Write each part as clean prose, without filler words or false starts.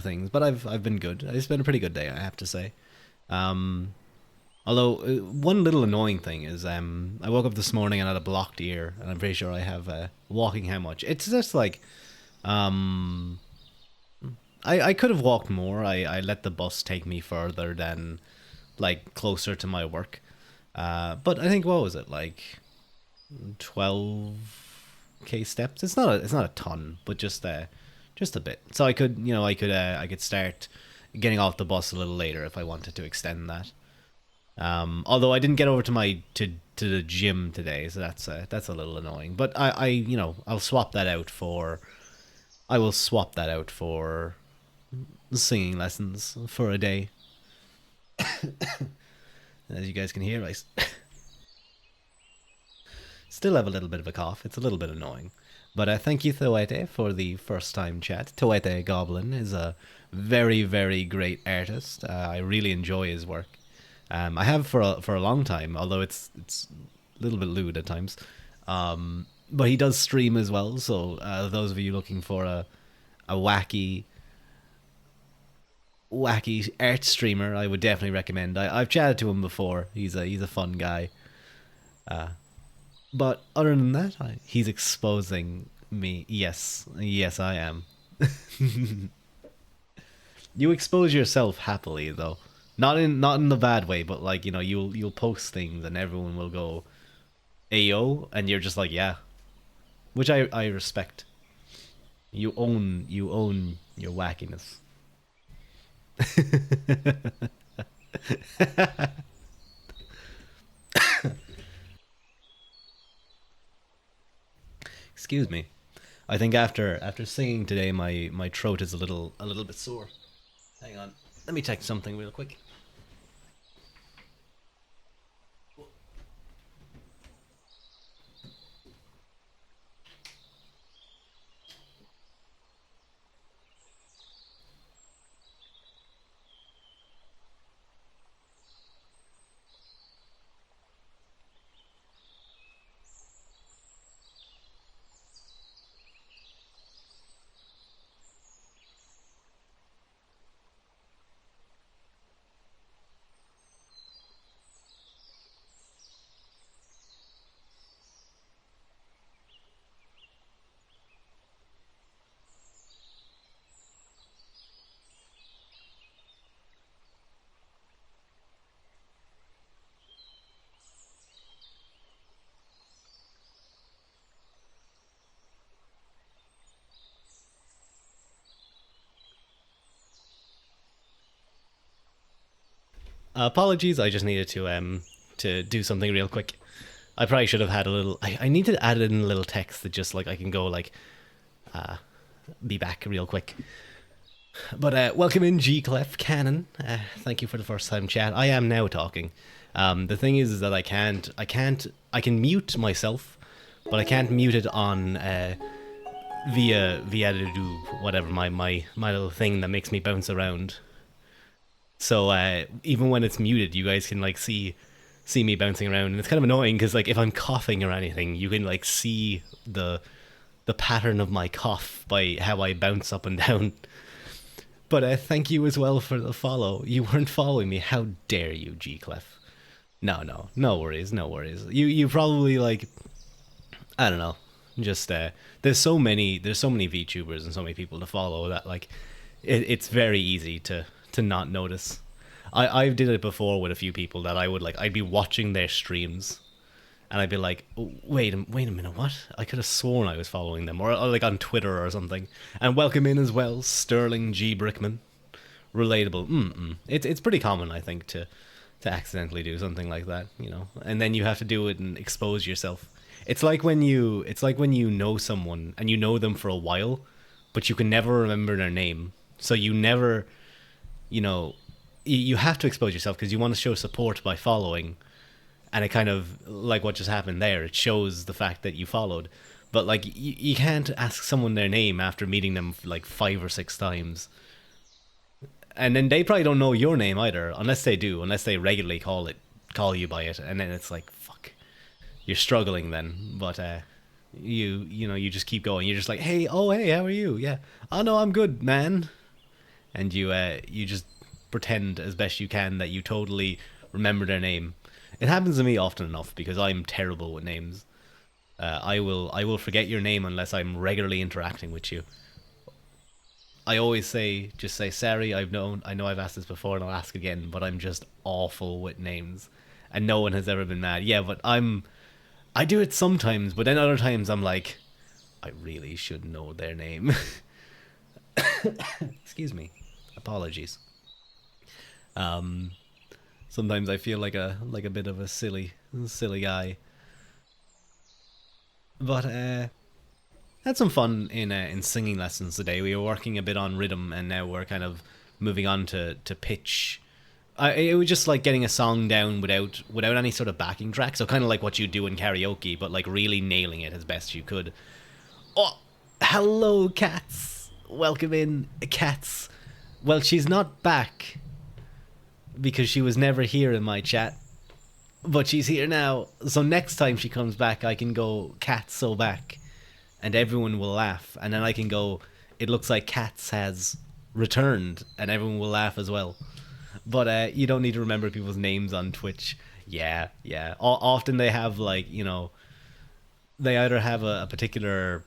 things, but I've been good. It's been a pretty good day, I have to say. Um, Although one little annoying thing is, I woke up this morning and had a blocked ear, and I'm pretty sure I have walking how much. It's just like, um, I could have walked more. I let the bus take me further than like closer to my work. But I think what was it like 12K steps? It's not a ton, but just a bit. So I could I could start getting off the bus a little later if I wanted to extend that. Although I didn't get over to the gym today, so that's a little annoying. But I will swap that out for singing lessons for a day. As you guys can hear, I still have a little bit of a cough. It's a little bit annoying. But thank you, Thoete, for the first time chat. Thoete Goblin is a very, very great artist. I really enjoy his work. I have for a long time, although it's a little bit lewd at times. But he does stream as well. So those of you looking for a wacky art streamer, I would definitely recommend. I've chatted to him before. He's a fun guy. But other than that, he's exposing me. Yes, yes, I am. You expose yourself happily, though. Not in the bad way, but like you'll post things and everyone will go, "Ayo," and you're just like, yeah, which I respect. You own your wackiness. Excuse me. I think after singing today, my throat is a little bit sore. Hang on, let me check something real quick. Apologies, I just needed to do something real quick. I probably should have had a little. I need to add in a little text that just like I can go like be back real quick. But welcome in, G Clef Cannon. Thank you for the first time chat. I am now talking. The thing is that I can mute myself, but I can't mute it on via the whatever my little thing that makes me bounce around. So even when it's muted, you guys can like see me bouncing around, and it's kind of annoying because like if I'm coughing or anything, you can like see the pattern of my cough by how I bounce up and down. But thank you as well for the follow. You weren't following me. How dare you, G Clef? No, no, no worries, no worries. You probably like I don't know. Just there's so many VTubers and so many people to follow that like it's very easy to not notice. I did it before with a few people that I'd be watching their streams and I'd be like, oh, wait a minute, what? I could have sworn I was following them, or like on Twitter or something. And welcome in as well, Sterling G Brickman, relatable. It's pretty common, I think, to accidentally do something like that, and then you have to do it and expose yourself. It's like when you know someone and you know them for a while, but you can never remember their name, so you never, you know, you have to expose yourself because you want to show support by following, and it kind of like what just happened there. It shows the fact that you followed, but like you can't ask someone their name after meeting them like 5 or 6 times, and then they probably don't know your name either, unless they regularly call you by it, and then it's like fuck, you're struggling then. But you just keep going. You're just like, hey, oh hey, how are you? Yeah, oh no, I'm good, man. and you just pretend as best you can that you totally remember their name. It happens to me often enough because I'm terrible with names. I will forget your name unless I'm regularly interacting with you. I always say, just say sorry. I know I've asked this before, and I'll ask again. But I'm just awful with names, and no one has ever been mad. Yeah, but I do it sometimes, but then other times I'm like, I really should know their name. Excuse me. Apologies. Um, Sometimes I feel like a bit of a silly guy. But had some fun in singing lessons today. We were working a bit on rhythm, and now we're kind of moving on to pitch. It was just like getting a song down without any sort of backing track. So kind of like what you do in karaoke, but like really nailing it as best you could. Oh, hello, cats. Welcome in, cats. Well, she's not back because she was never here in my chat, but she's here now. So next time she comes back, I can go, Cats so back, and everyone will laugh, and then I can go, it looks like Cats has returned, and everyone will laugh as well. But you don't need to remember people's names on Twitch. Yeah, yeah. Often they have like, they either have a particular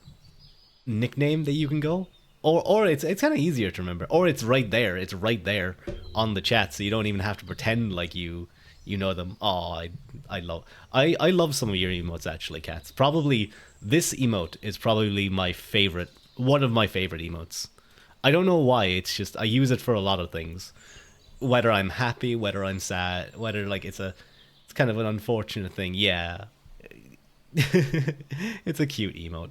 nickname that you can go, or it's kind of easier to remember, or it's right there. It's right there on the chat, so you don't even have to pretend like you know them. Oh, I love some of your emotes actually, cats. Probably this emote is probably my favorite, one of my favorite emotes. I don't know why. It's just I use it for a lot of things. Whether I'm happy, whether I'm sad, whether like it's kind of an unfortunate thing. Yeah, it's a cute emote.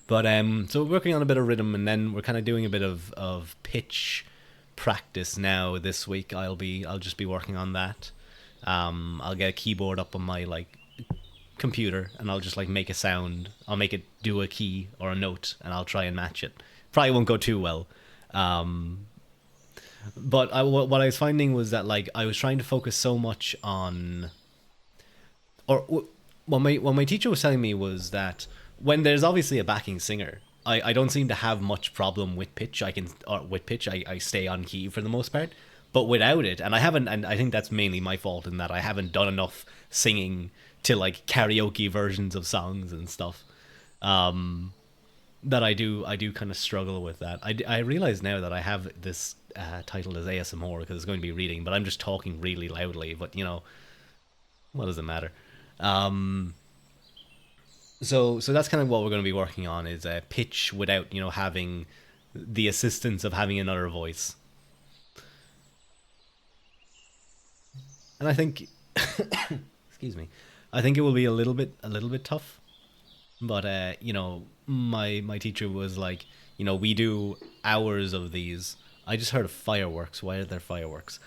But so we're working on a bit of rhythm, and then we're kind of doing a bit of pitch practice now. This week, I'll just be working on that. I'll get a keyboard up on my like computer, and I'll just like make a sound. I'll make it do a key or a note, and I'll try and match it. Probably won't go too well. Um, but what I was finding was that like I was trying to focus so much on, or what my teacher was telling me was that when there's obviously a backing singer, I don't seem to have much problem with pitch. I stay on key for the most part. But without it, and I haven't, and I think that's mainly my fault in that I haven't done enough singing to like karaoke versions of songs and stuff. Um, that I do kind of struggle with that. I realize now that I have this titled as ASMR because it's going to be reading, but I'm just talking really loudly. But what does it matter? Um, so that's kind of what we're going to be working on is pitch without having the assistance of having another voice. And I think, excuse me, I think it will be a little bit tough. But my teacher was like, we do hours of these. I just heard of fireworks. Why are there fireworks?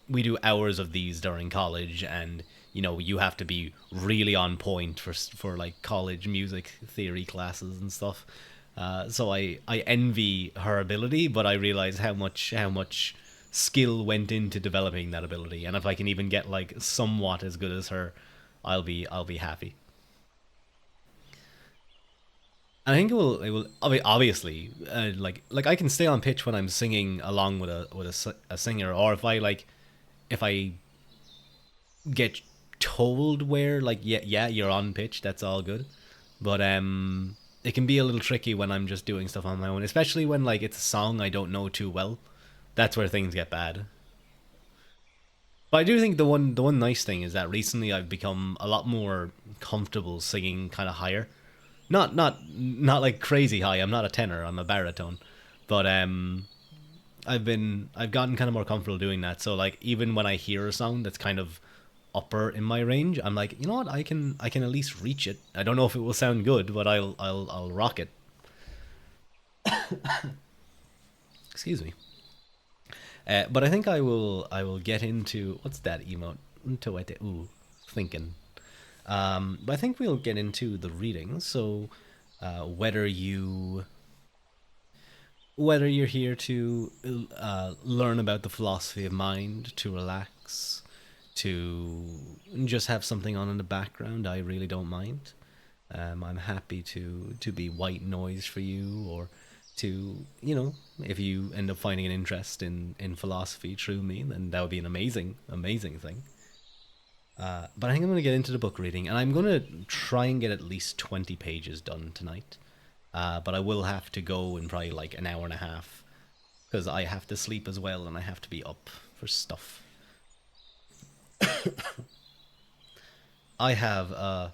We do hours of these during college, and you have to be really on point for like college music theory classes and stuff. So I envy her ability, but I realize how much skill went into developing that ability, and if I can even get like somewhat as good as her, I'll be happy. I think it will obviously like I can stay on pitch when I'm singing along with a singer, or if I get told where like yeah you're on pitch, that's all good. But it can be a little tricky when I'm just doing stuff on my own, especially when like it's a song I don't know too well. That's where things get bad. But I do think the one nice thing is that recently I've become a lot more comfortable singing kind of higher. Not like crazy high. I'm not a tenor. I'm a baritone. But I've gotten kind of more comfortable doing that. So like even when I hear a song that's kind of upper in my range, I'm like, you know what? I can at least reach it. I don't know if it will sound good, but I'll rock it. Excuse me. But I think I will get into what's that emote? Into it. Ooh, thinking. But I think we'll get into the reading. So, whether you're here to learn about the philosophy of mind, to relax, to just have something on in the background, I really don't mind. I'm happy to be white noise for you, or to, if you end up finding an interest in philosophy through me, then that would be an amazing thing. But I think I'm going to get into the book reading, and I'm going to try and get at least 20 pages done tonight. But I will have to go in probably like an hour and a half because I have to sleep as well and I have to be up for stuff. I have a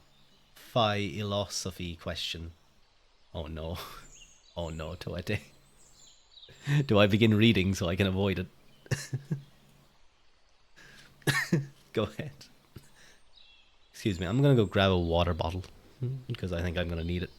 philosophy question. Oh no. Oh no, Toete. Do I begin reading so I can avoid it? Go ahead. Excuse me, I'm gonna go grab a water bottle because I think I'm gonna need it.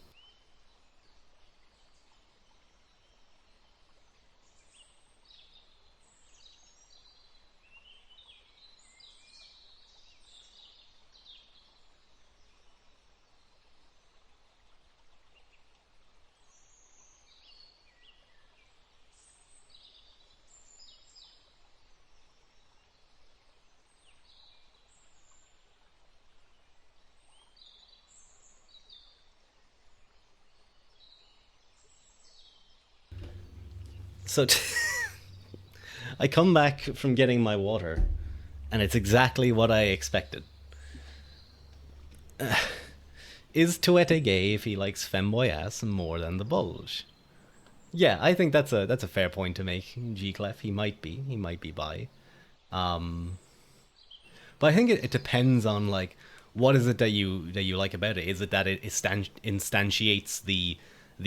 So I come back from getting my water, and it's exactly what I expected. Is Tuete gay if he likes femboy ass more than the bulge? Yeah, I think that's a fair point to make. G Clef, he might be bi. Um, but I think it depends on like what is it that you like about it. Is it that it instantiates the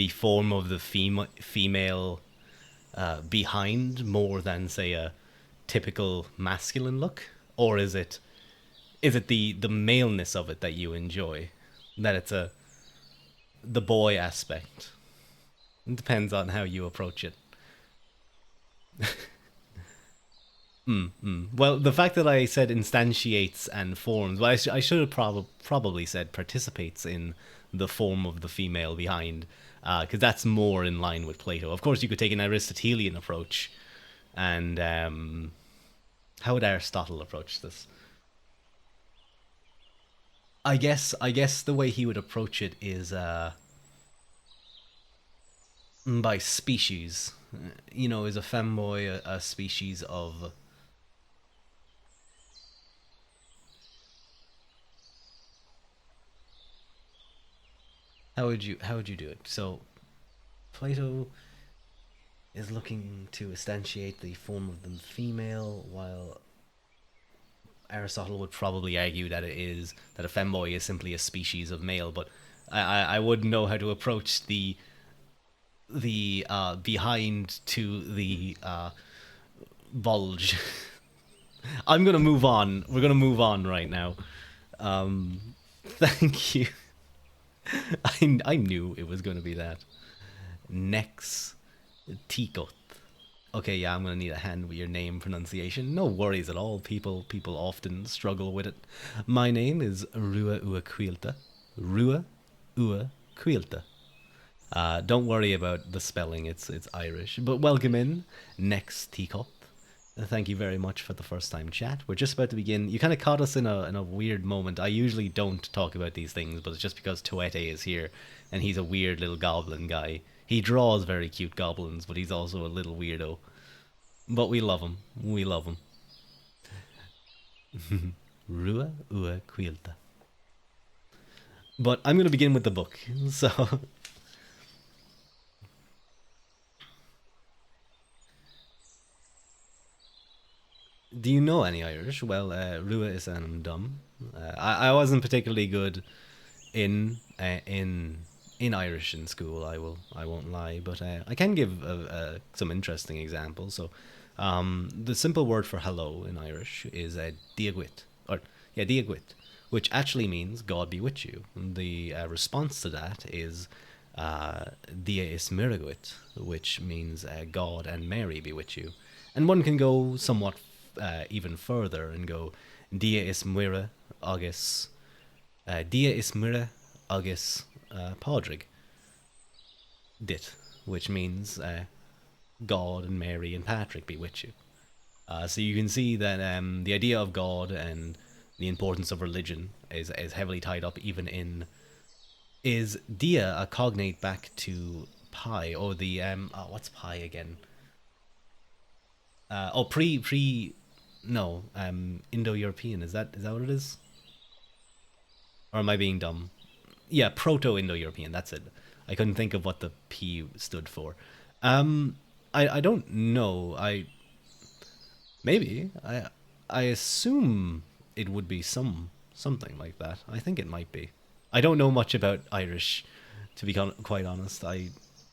form of the female behind more than say a typical masculine look, or is it the maleness of it that you enjoy? That it's a the boy aspect. It depends on how you approach it. Well, the fact that I said instantiates and forms, well, I should have probably said participates in the form of the female behind, because that's more in line with Plato. Of course, you could take an Aristotelian approach, and how would Aristotle approach this? I guess the way he would approach it is by species. Is a femboy a species of? How would you do it? So Plato is looking to instantiate the form of the female, while Aristotle would probably argue that it is that a femboy is simply a species of male. But I wouldn't know how to approach the behind to the bulge. I'm gonna move on. We're gonna move on right now. Thank you. I knew it was gonna be that. Next, Tikot. Okay, yeah, I'm gonna need a hand with your name pronunciation. No worries at all. People often struggle with it. My name is Rua Ua Quilta. Rua Ua Quilta. Don't worry about the spelling. It's Irish. But welcome in, next teacup. Thank you very much for the first time chat. We're just about to begin. You kind of caught us in a weird moment. I usually don't talk about these things, but it's just because Toete is here, and he's a weird little goblin guy. He draws very cute goblins, but he's also a little weirdo. But we love him. We love him. Rua Ua Quilta. But I'm going to begin with the book. So do you know any Irish? Well, Rua is an dumb. I wasn't particularly good in in Irish in school. I won't lie, but I can give some interesting examples. So, the simple word for hello in Irish is diagwit, or yeah, diagwit, which actually means God be with you. And the response to that is dia is miragwit, which means God and Mary be with you. And one can go somewhat even further and go dia is mira agus dia is mira agus Pádraig dit, which means God and Mary and Patrick be with you. So you can see that the idea of God and the importance of religion is heavily tied up even in is dia a cognate back to pi. Oh, the what's pi again? Oh, pre no, Indo-European. Is that what it is? Or am I being dumb? Yeah, Proto-Indo-European. That's it. I couldn't think of what the P stood for. I don't know. Maybe I assume it would be something like that. I think it might be. I don't know much about Irish, to be quite honest. I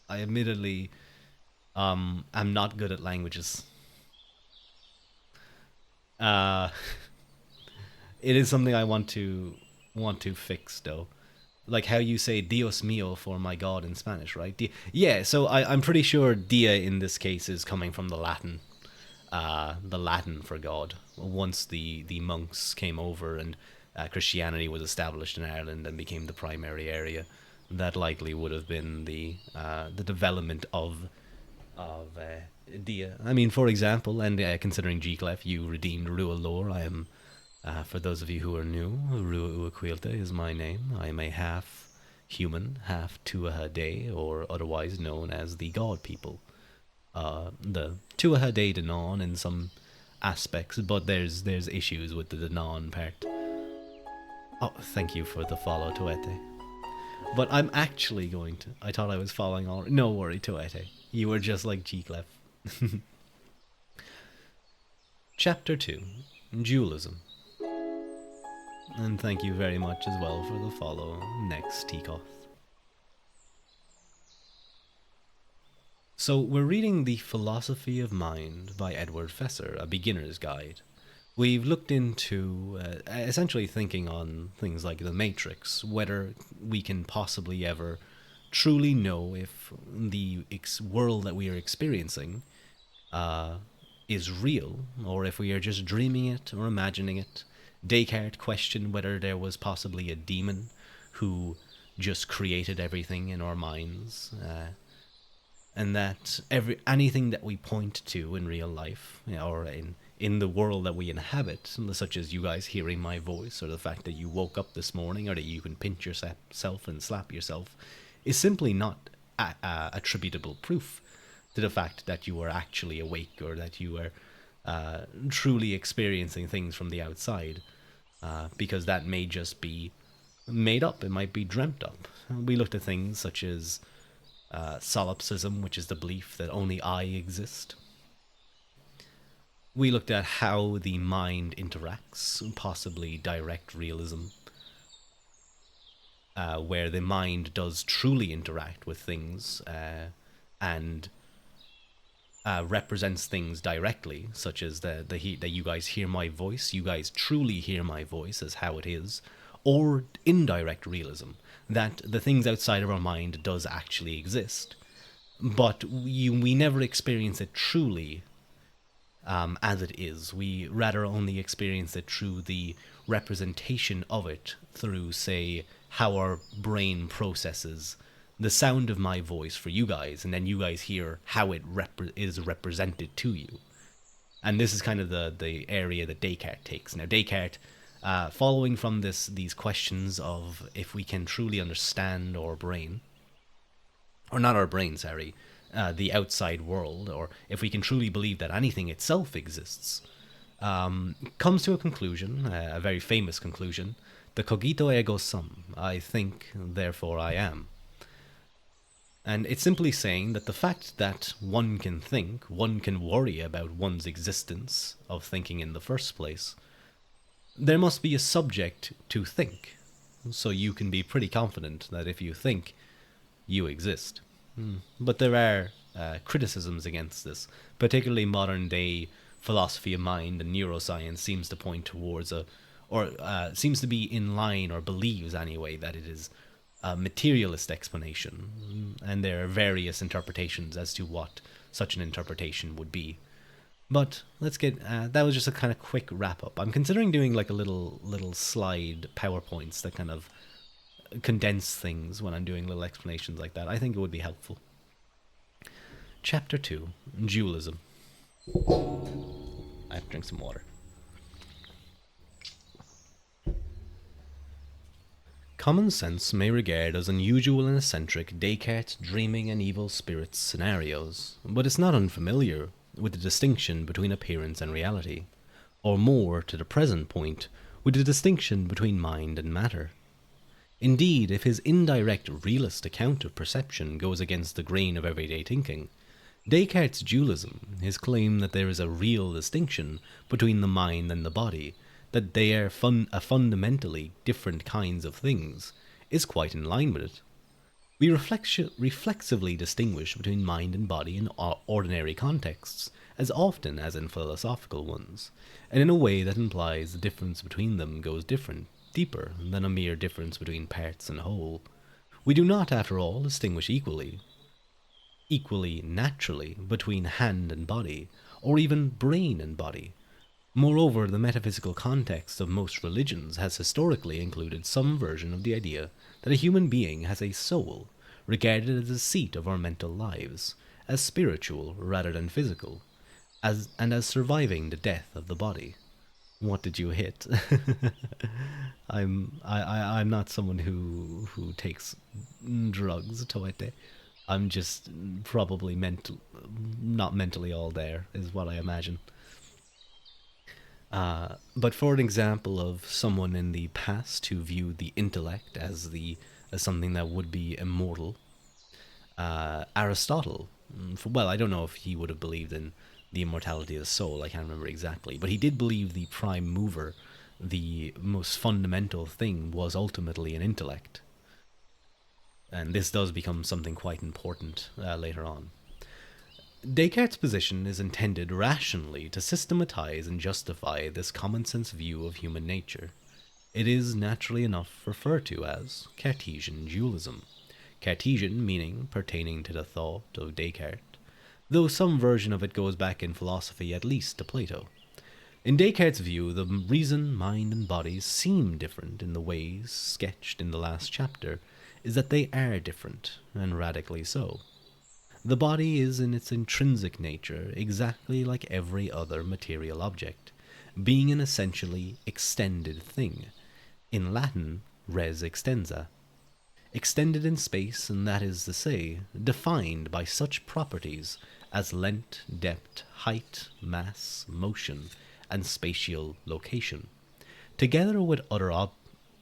admittedly am not good at languages. Uh, it is something I want to fix though. Like how you say Dios mío for my God in Spanish, right? Yeah, so I'm pretty sure dia in this case is coming from the Latin for God. Once the monks came over and Christianity was established in Ireland and became the primary area, that likely would have been the development of dia. I mean, for example, and considering G-Clef, you redeemed Ruadh lore. I am, for those of you who are new, Ruadh Uaquilta is my name. I am a half human, half Tuatha Dé, or otherwise known as the God people. The Tuatha Dé Danann in some aspects, but there's issues with the Danann part. Oh, thank you for the follow, Tuete. But I'm actually going to. I thought I was following all. No worry, Tuete. You were just like G-Clef. Chapter 2, Dualism. And thank you very much as well for the follow, next Teakoth. So we're reading The Philosophy of Mind by Edward Fesser, a beginner's guide. We've looked into essentially thinking on things like the Matrix, whether we can possibly ever truly know if the world that we are experiencing is real, or if we are just dreaming it or imagining it. Descartes questioned whether there was possibly a demon who just created everything in our minds, and that anything that we point to in real life, or in the world that we inhabit, such as you guys hearing my voice, or the fact that you woke up this morning, or that you can pinch yourself and slap yourself, is simply not attributable proof to the fact that you are actually awake, or that you are truly experiencing things from the outside, because that may just be made up. It might be dreamt up. We looked at things such as solipsism, which is the belief that only I exist. We looked at how the mind interacts, possibly direct realism, where the mind does truly interact with things and represents things directly, such as that you guys hear my voice, you guys truly hear my voice as how it is, or indirect realism, that the things outside of our mind does actually exist, but we never experience it truly as it is. We rather only experience it through the representation of it through, say, how our brain processes the sound of my voice for you guys, and then you guys hear how it is represented to you. And this is kind of the area that Descartes takes. Now, Descartes, following from these questions of if we can truly understand our brain, or not our brain, sorry, the outside world, or if we can truly believe that anything itself exists, comes to a conclusion, a very famous conclusion: the cogito ergo sum, I think, therefore I am. And it's simply saying that the fact that one can think, one can worry about one's existence of thinking in the first place, there must be a subject to think. So you can be pretty confident that if you think, you exist. But there are criticisms against this, particularly modern day philosophy of mind and neuroscience seems to point towards seems to be in line, or believes anyway, that it is a materialist explanation, and there are various interpretations as to what such an interpretation would be. But let's get that was just a kind of quick wrap up. I'm considering doing like a little slide PowerPoints that kind of condense things when I'm doing little explanations like that. I think it would be helpful. Chapter 2, Dualism. I have to drink some water. Common sense may regard as unusual and eccentric Descartes' dreaming and evil spirits scenarios, but it's not unfamiliar with the distinction between appearance and reality, or more to the present point, with the distinction between mind and matter. Indeed, if his indirect realist account of perception goes against the grain of everyday thinking, Descartes' dualism, his claim that there is a real distinction between the mind and the body, that they are fundamentally different kinds of things, is quite in line with it. We reflexively distinguish between mind and body in ordinary contexts, as often as in philosophical ones, and in a way that implies the difference between them goes deeper than a mere difference between parts and whole. We do not, after all, distinguish equally naturally between hand and body, or even brain and body. Moreover, the metaphysical context of most religions has historically included some version of the idea that a human being has a soul, regarded as the seat of our mental lives, as spiritual rather than physical, as surviving the death of the body. What did you hit? I'm not someone who takes drugs, Toete. I'm just probably not mentally all there, is what I imagine. But for an example of someone in the past who viewed the intellect as something that would be immortal, Aristotle. Well, I don't know if he would have believed in the immortality of the soul. I can't remember exactly, but he did believe the prime mover, the most fundamental thing, was ultimately an intellect. And this does become something quite important later on. Descartes' position is intended rationally to systematize and justify this common sense view of human nature. It is naturally enough referred to as Cartesian dualism. Cartesian meaning pertaining to the thought of Descartes, though some version of it goes back in philosophy at least to Plato. In Descartes' view, the reason, mind, and body seem different in the ways sketched in the last chapter is that they are different, and radically so. The body is in its intrinsic nature exactly like every other material object, being an essentially extended thing, in Latin res extensa, extended in space, and that is to say, defined by such properties as length, depth, height, mass, motion, and spatial location. Together with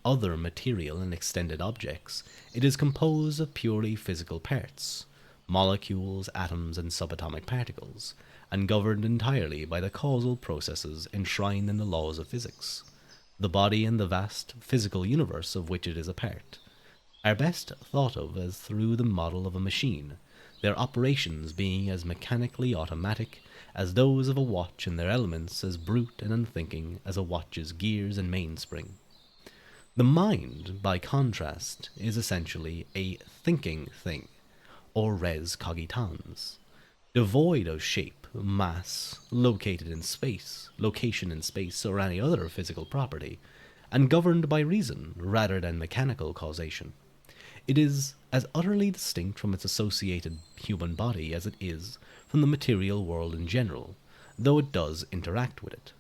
other material and extended objects, it is composed of purely physical parts, molecules, atoms, and subatomic particles, and governed entirely by the causal processes enshrined in the laws of physics. The body and the vast physical universe of which it is a part are best thought of as through the model of a machine, their operations being as mechanically automatic as those of a watch and their elements as brute and unthinking as a watch's gears and mainspring. The mind, by contrast, is essentially a thinking thing, or res cogitans, devoid of shape, mass, location in space, or any other physical property, and governed by reason rather than mechanical causation. It is as utterly distinct from its associated human body as it is from the material world in general, though it does interact with it.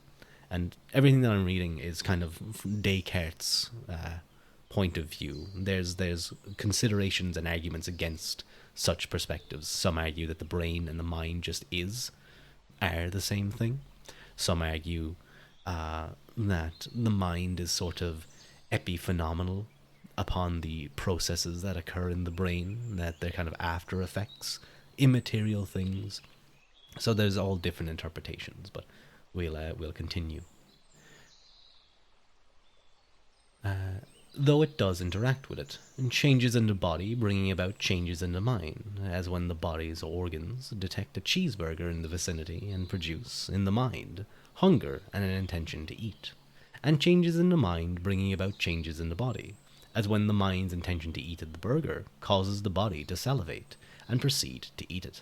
And everything that I'm reading is kind of Descartes' point of view. There's considerations and arguments against such perspectives. Some argue that the brain and the mind just are the same thing. Some argue that the mind is sort of epiphenomenal upon the processes that occur in the brain, that they're kind of after effects, immaterial things. So there's all different interpretations, but we'll continue. Though it does interact with it, and changes in the body bringing about changes in the mind, as when the body's organs detect a cheeseburger in the vicinity and produce, in the mind, hunger and an intention to eat, and changes in the mind bringing about changes in the body, as when the mind's intention to eat the burger causes the body to salivate and proceed to eat it.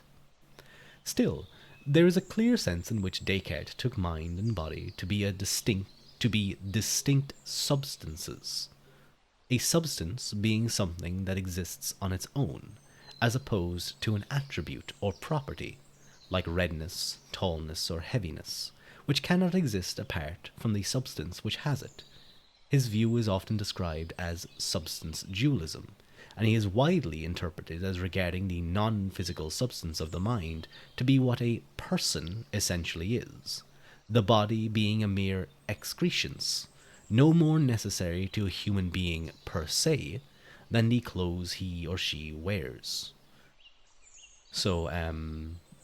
Still, there is a clear sense in which Descartes took mind and body to be distinct substances. A substance being something that exists on its own, as opposed to an attribute or property, like redness, tallness, or heaviness, which cannot exist apart from the substance which has it. His view is often described as substance dualism, and he is widely interpreted as regarding the non physical substance of the mind to be what a person essentially is, the body being a mere excrescence, no more necessary to a human being per se than the clothes he or she wears. So,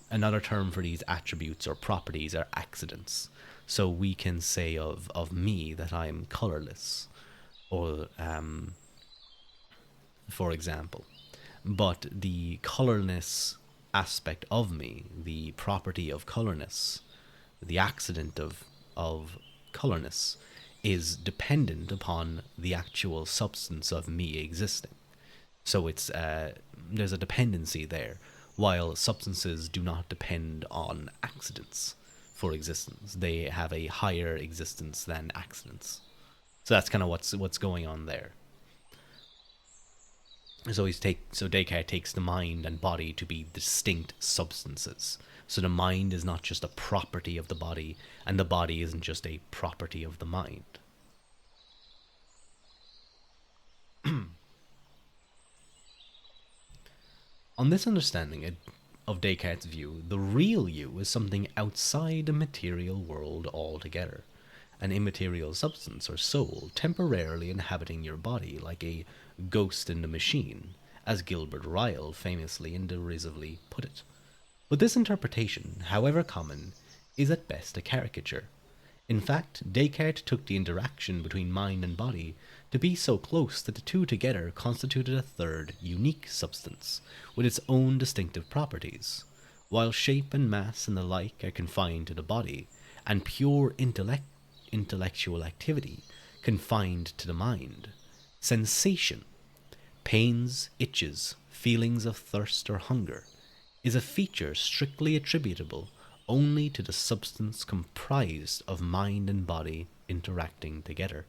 another term for these attributes or properties are accidents. So we can say of me that I'm colorless, or for example. But the colorless aspect of me, the property of colorness, the accident of colorness, is dependent upon the actual substance of me existing. So it's there's a dependency there, while substances do not depend on accidents for existence. They have a higher existence than accidents. So that's kind of what's going on there. So Descartes takes the mind and body to be distinct substances. So the mind is not just a property of the body, and the body isn't just a property of the mind. On this understanding of Descartes' view, the real you is something outside the material world altogether, an immaterial substance or soul temporarily inhabiting your body like a ghost in the machine, as Gilbert Ryle famously and derisively put it. But this interpretation, however common, is at best a caricature. In fact, Descartes took the interaction between mind and body to be so close that the two together constituted a third, unique substance, with its own distinctive properties. While shape and mass and the like are confined to the body, and pure intellectual activity confined to the mind, sensation, pains, itches, feelings of thirst or hunger, is a feature strictly attributable only to the substance comprised of mind and body interacting together.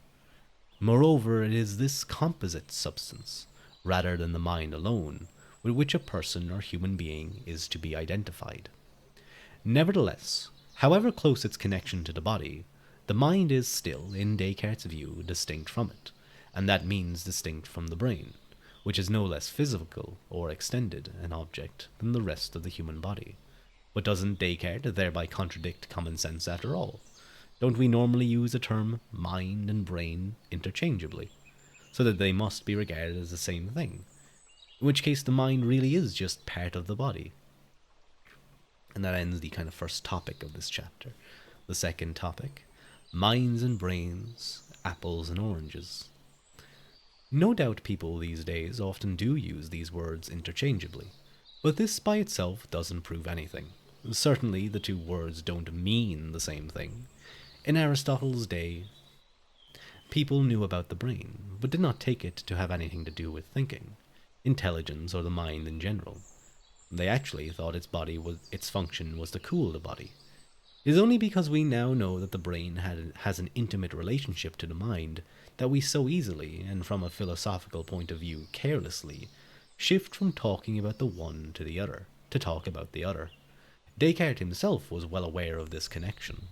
Moreover, it is this composite substance, rather than the mind alone, with which a person or human being is to be identified. Nevertheless, however close its connection to the body, the mind is still, in Descartes' view, distinct from it, and that means distinct from the brain, which is no less physical or extended an object than the rest of the human body. But doesn't Descartes thereby contradict common sense after all? Don't we normally use the term mind and brain interchangeably, so that they must be regarded as the same thing? In which case the mind really is just part of the body. And that ends the kind of first topic of this chapter. The second topic, minds and brains, apples and oranges. No doubt people these days often do use these words interchangeably, but this by itself doesn't prove anything. Certainly the two words don't mean the same thing. In Aristotle's day, people knew about the brain, but did not take it to have anything to do with thinking, intelligence, or the mind in general. They actually thought its function was to cool the body. It is only because we now know that the brain has an intimate relationship to the mind that we so easily, and from a philosophical point of view carelessly, shift from talking about the one to the other, to talk about the other. Descartes himself was well aware of this connection.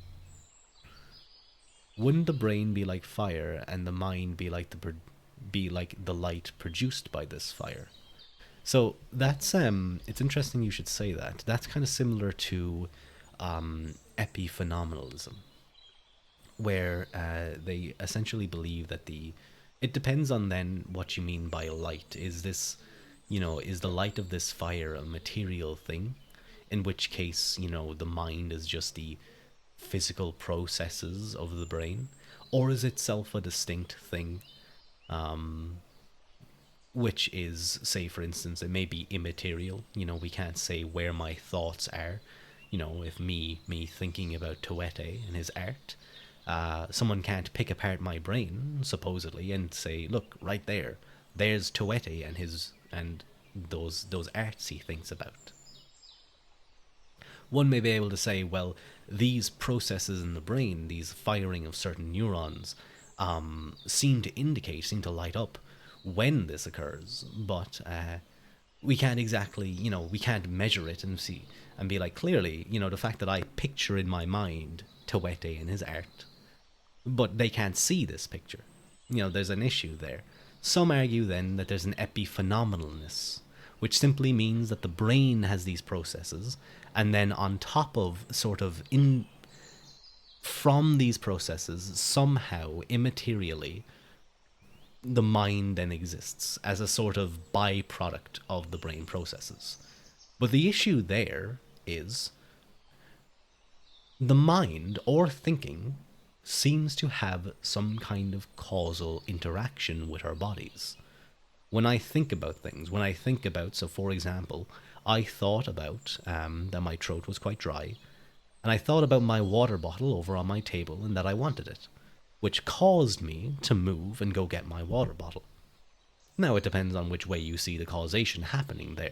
Wouldn't the brain be like fire, and the mind be like the light produced by this fire? So that's it's interesting you should say that. That's kind of similar to epiphenomenalism, where they essentially believe that it depends on then what you mean by light. Is the light of this fire a material thing? In which case, the mind is just the physical processes of the brain, or is itself a distinct thing, which is, say for instance, it may be immaterial. We can't say where my thoughts are. If me thinking about Toete and his art, someone can't pick apart my brain supposedly and say, look, right there's Toete and those arts he thinks about. One may be able to say, well, these processes in the brain, these firing of certain neurons, seem to light up when this occurs, but we can't exactly, we can't measure it and see and be like, clearly, the fact that I picture in my mind Toete and his art, but they can't see this picture. there's an issue there. Some argue then that there's an epiphenomenalness, which simply means that the brain has these processes, and then on top of sort of in from these processes, somehow immaterially, the mind then exists as a sort of byproduct of the brain processes. But the issue there is the mind or thinking seems to have some kind of causal interaction with our bodies. When I think about things, so for example, I thought about that my throat was quite dry, and I thought about my water bottle over on my table and that I wanted it, which caused me to move and go get my water bottle. Now, it depends on which way you see the causation happening there,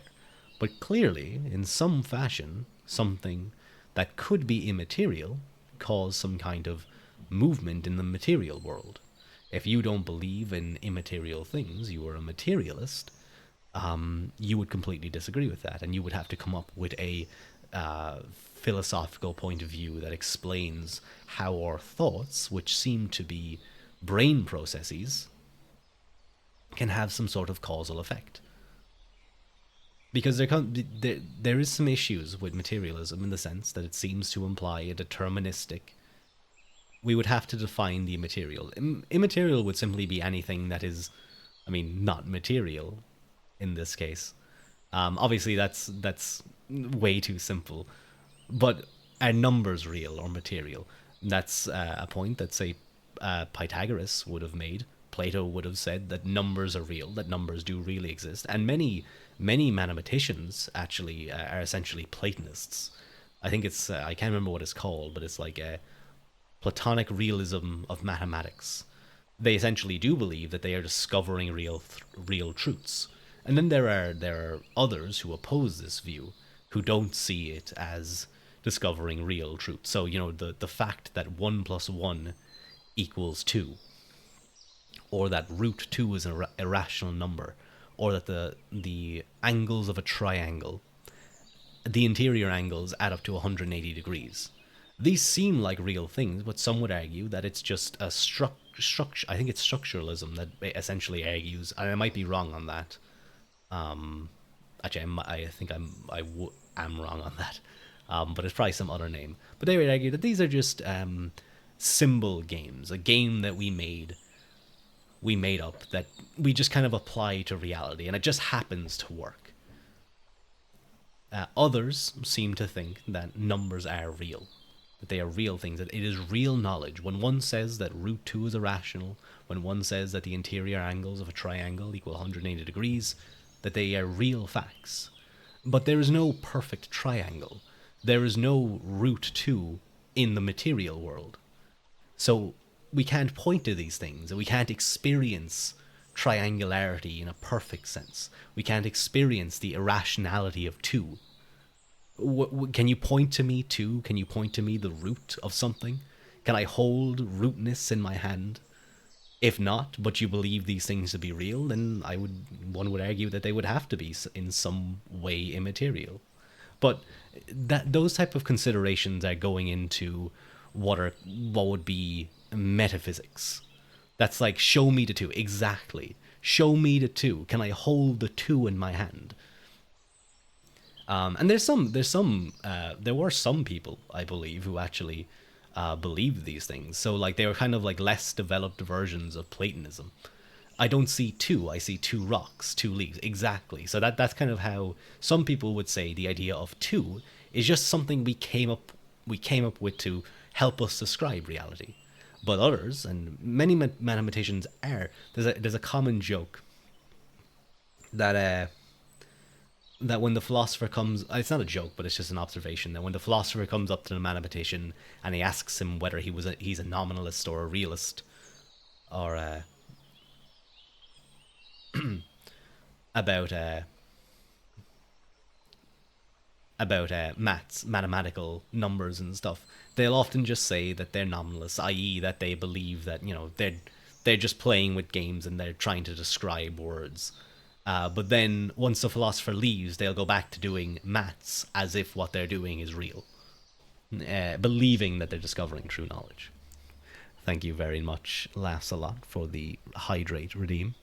but clearly, in some fashion, something that could be immaterial caused some kind of movement in the material world. If you don't believe in immaterial things, you are a materialist, you would completely disagree with that, and you would have to come up with a philosophical point of view that explains how our thoughts, which seem to be brain processes, can have some sort of causal effect. Because there is some issues with materialism in the sense that it seems to imply a deterministic. We would have to define the immaterial. Immaterial would simply be anything that is, not material in this case. Obviously, that's way too simple. But are numbers real or material? That's a point that, say, Pythagoras would have made. Plato would have said that numbers are real, that numbers do really exist. And many mathematicians actually are essentially Platonists. I think it's, I can't remember what it's called, but it's like a Platonic realism of mathematics. They essentially do believe that they are discovering real truths. And then there are others who oppose this view, who don't see it as discovering real truth. So, the fact that 1 plus 1 equals 2, or that root 2 is an irrational number, or that the angles of a triangle, the interior angles add up to 180 degrees. These seem like real things, but some would argue that it's just a structure. I think it's structuralism that essentially argues, and I might be wrong on that. Actually, I think am wrong on that. But it's probably some other name. But they would argue that these are just symbol games, a game that we made up, that we just kind of apply to reality, and it just happens to work. Others seem to think that numbers are real, that they are real things, that it is real knowledge. When one says that root 2 is irrational, when one says that the interior angles of a triangle equal 180 degrees, that they are real facts. But there is no perfect triangle. There is no root 2 in the material world. So we can't point to these things, and we can't experience triangularity in a perfect sense. We can't experience the irrationality of 2. Can you point to me 2? Can you point to me the root of something? Can I hold rootness in my hand? If not, but you believe these things to be real, then one would argue that they would have to be in some way immaterial. But those type of considerations are going into what would be metaphysics. That's like, show me the 2. Exactly. Show me the 2. Can I hold the 2 in my hand? And there were some people, I believe, who actually believed these things. So like they were kind of like less developed versions of Platonism. I don't see 2. I see 2 rocks, 2 leaves. Exactly. So that's kind of how some people would say the idea of 2 is just something we came up with to help us describe reality. But others, and many mathematicians there's a common joke that when the philosopher comes, it's not a joke, but it's just an observation, that when the philosopher comes up to the mathematician and he asks him whether he's a nominalist or a realist, or about mathematical numbers and stuff, they'll often just say that they're nominalists, i.e., that they believe that they're just playing with games and they're trying to describe words. But then once the philosopher leaves, they'll go back to doing maths as if what they're doing is real, believing that they're discovering true knowledge. Thank you very much, Laughs a lot, for the hydrate redeem.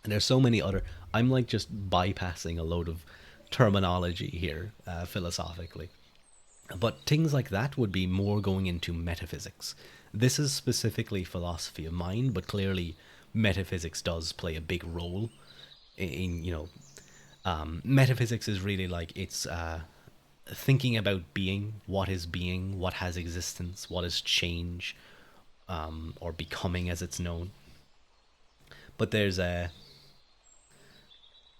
And there's so many other. I'm like just bypassing a load of terminology here, philosophically. But things like that would be more going into metaphysics. This is specifically philosophy of mind, but clearly metaphysics does play a big role metaphysics is really like it's thinking about being, what has existence, what is change, or becoming as it's known. But there's a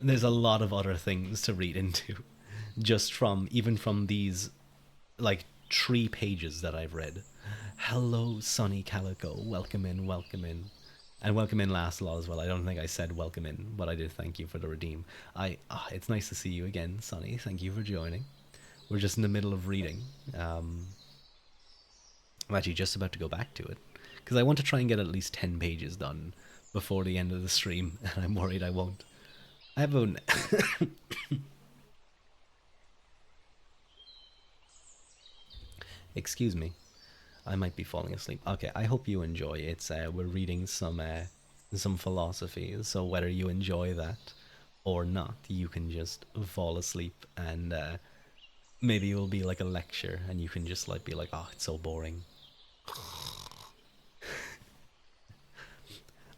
lot of other things to read into, just from even from these like 3 pages that I've read. Hello, Sunny Calico. Welcome in, welcome in. And welcome in last law as well. I don't think I said welcome in, but I did thank you for the redeem. It's nice to see you again, Sunny. Thank you for joining. We're just in the middle of reading. I'm actually just about to go back to it because I want to try and get at least 10 pages done before the end of the stream, and I'm worried I won't. I have a excuse me. I might be falling asleep. Okay, I hope you enjoy. It's we're reading some philosophy, so whether you enjoy that or not, you can just fall asleep, and maybe it will be like a lecture, and you can just like be like, oh, it's so boring.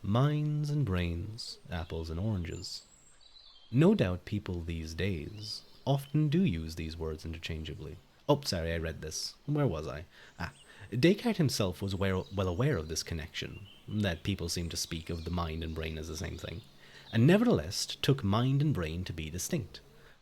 Minds and brains, apples and oranges. No doubt people these days often do use these words interchangeably. Oh, sorry, I read this. Where was I? Ah, Descartes himself was well aware of this connection, that people seem to speak of the mind and brain as the same thing, and nevertheless took mind and brain to be distinct.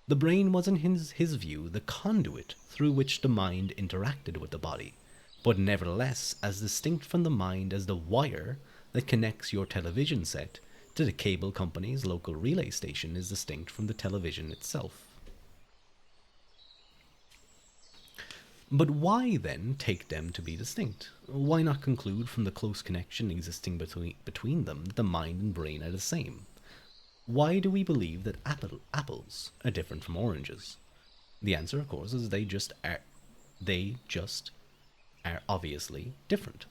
The brain was, in his view, the conduit through which the mind interacted with the body, but nevertheless as distinct from the mind as the wire that connects your television set to the cable company's local relay station is distinct from the television itself. But why then take them to be distinct? Why not conclude from the close connection existing between them that the mind and brain are the same? Why do we believe that apples are different from oranges? The answer, of course, is they just are. They just are obviously different.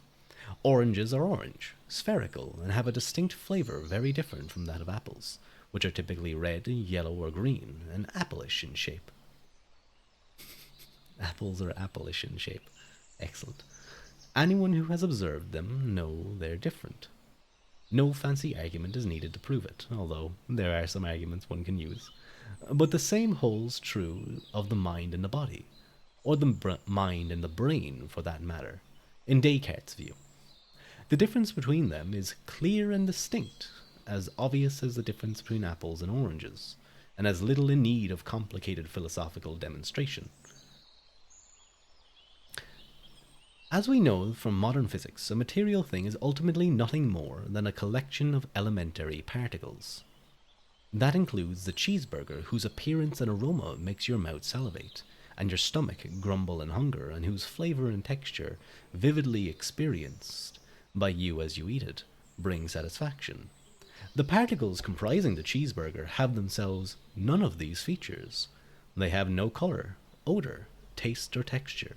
Oranges are orange, spherical, and have a distinct flavor very different from that of apples, which are typically red, yellow, or green, and appleish in shape. Apples are appleish in shape. Excellent. Anyone who has observed them know they're different. No fancy argument is needed to prove it, although there are some arguments one can use. But the same holds true of the mind and the body, or the mind and the brain for that matter, in Descartes' view. The difference between them is clear and distinct, as obvious as the difference between apples and oranges, and as little in need of complicated philosophical demonstration. As we know from modern physics, a material thing is ultimately nothing more than a collection of elementary particles. That includes the cheeseburger whose appearance and aroma makes your mouth salivate, and your stomach grumble in hunger, and whose flavor and texture, vividly experienced by you as you eat it, bring satisfaction. The particles comprising the cheeseburger have themselves none of these features. They have no color, odor, taste, or texture.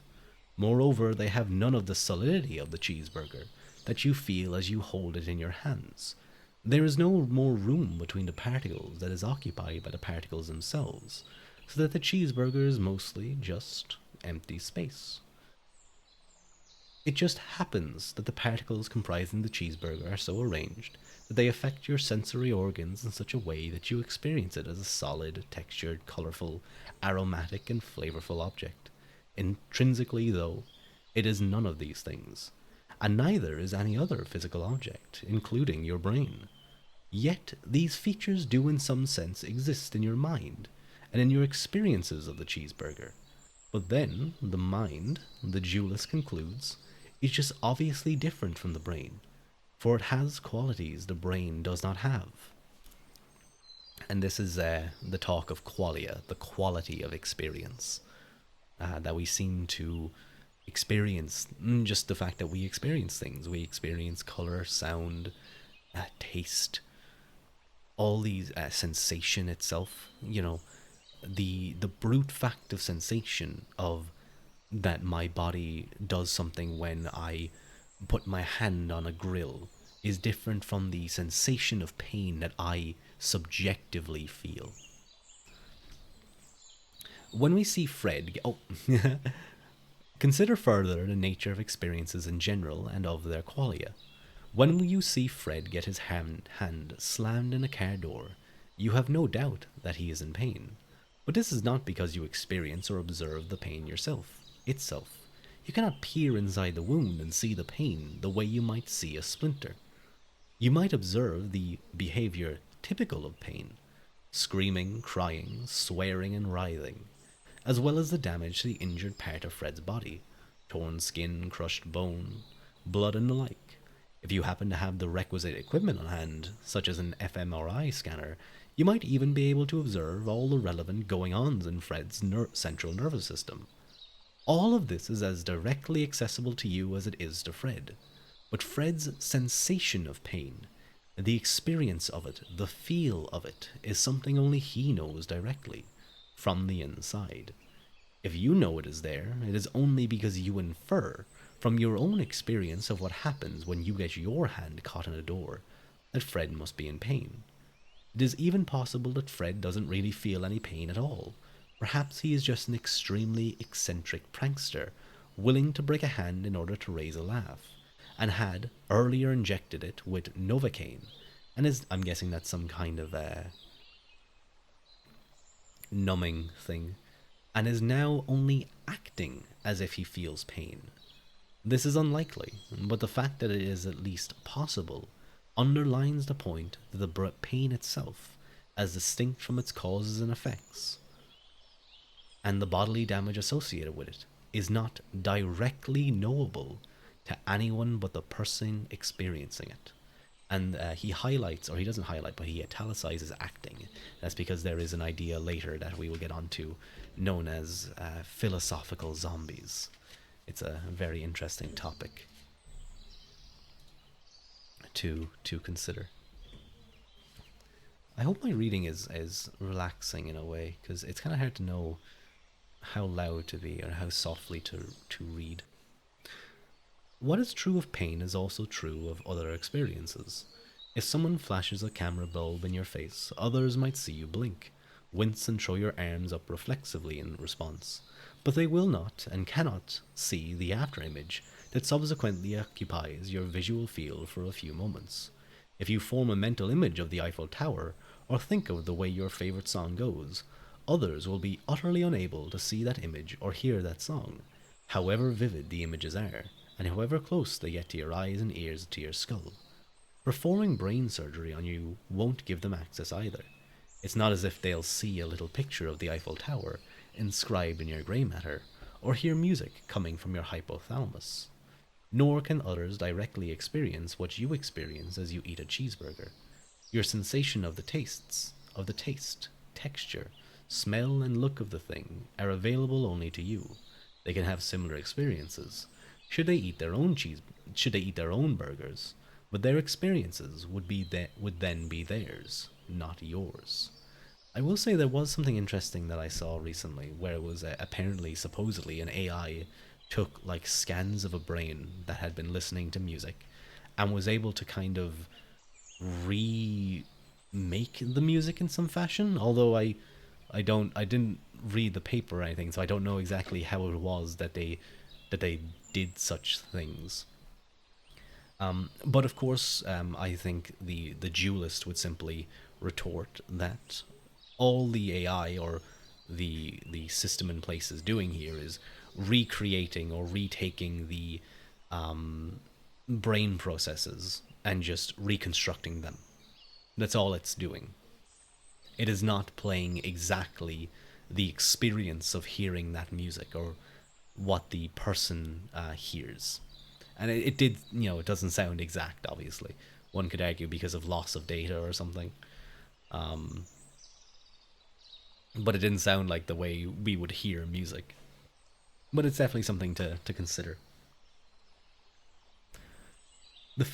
Moreover, they have none of the solidity of the cheeseburger that you feel as you hold it in your hands. There is no more room between the particles that is occupied by the particles themselves, so that the cheeseburger is mostly just empty space. It just happens that the particles comprising the cheeseburger are so arranged that they affect your sensory organs in such a way that you experience it as a solid, textured, colorful, aromatic, and flavorful object. Intrinsically, though, it is none of these things, and neither is any other physical object, including your brain. Yet these features do in some sense exist in your mind, and in your experiences of the cheeseburger. But then, the mind, the dualist concludes, is just obviously different from the brain, for it has qualities the brain does not have. And this is the talk of qualia, the quality of experience. That we seem to experience, just the fact that we experience things. We experience color, sound, taste, all these sensation itself. The brute fact of sensation, of that my body does something when I put my hand on a grill is different from the sensation of pain that I subjectively feel. When we see Fred, oh, consider further the nature of experiences in general and of their qualia. When you see Fred get his hand slammed in a car door, you have no doubt that he is in pain. But this is not because you experience or observe the pain yourself, itself. You cannot peer inside the wound and see the pain the way you might see a splinter. You might observe the behavior typical of pain: screaming, crying, swearing, and writhing, as well as the damage to the injured part of Fred's body: torn skin, crushed bone, blood, and the like. If you happen to have the requisite equipment on hand, such as an fMRI scanner, you might even be able to observe all the relevant going ons in Fred's central nervous system. All of this is as directly accessible to you as it is to Fred. But Fred's sensation of pain, the experience of it, the feel of it, is something only he knows directly, from the inside. If you know it is there, it is only because you infer, from your own experience of what happens when you get your hand caught in a door, that Fred must be in pain. It is even possible that Fred doesn't really feel any pain at all. Perhaps he is just an extremely eccentric prankster, willing to break a hand in order to raise a laugh, and had earlier injected it with Novocaine, and is, I'm guessing that's some kind of numbing thing, and is now only acting as if he feels pain. This is unlikely, but the fact that it is at least possible underlines the point that the pain itself, as distinct from its causes and effects, and the bodily damage associated with it, is not directly knowable to anyone but the person experiencing it. And he highlights, or he doesn't highlight, but he italicizes acting. That's because there is an idea later that we will get onto known as philosophical zombies. It's a very interesting topic to consider. I hope my reading is relaxing in a way, because it's kind of hard to know how loud to be or how softly to read. What is true of pain is also true of other experiences. If someone flashes a camera bulb in your face, others might see you blink, wince, and throw your arms up reflexively in response, but they will not and cannot see the afterimage that subsequently occupies your visual field for a few moments. If you form a mental image of the Eiffel Tower, or think of the way your favorite song goes, others will be utterly unable to see that image or hear that song, however vivid the images are, and however close they get to your eyes and ears to your skull. Performing brain surgery on you won't give them access either. It's not as if they'll see a little picture of the Eiffel Tower inscribed in your grey matter, or hear music coming from your hypothalamus. Nor can others directly experience what you experience as you eat a cheeseburger. Your sensation of the taste, texture, smell, and look of the thing are available only to you. They can have similar experiences. Should they eat their own burgers, but their experiences would then be theirs, not yours. I will say there was something interesting that I saw recently, where it was apparently, supposedly, an AI took like scans of a brain that had been listening to music, and was able to kind of remake the music in some fashion. Although I didn't read the paper or anything, so I don't know exactly how it was that they did such things. But of course, I think the duelist would simply retort that all the AI or the system in place is doing here is recreating or retaking the brain processes and just reconstructing them. That's all it's doing. It is not playing exactly the experience of hearing that music or what the person hears. And it did, it doesn't sound exact, obviously. One could argue because of loss of data or something. Um, but it didn't sound like the way we would hear music. But it's definitely something to consider. The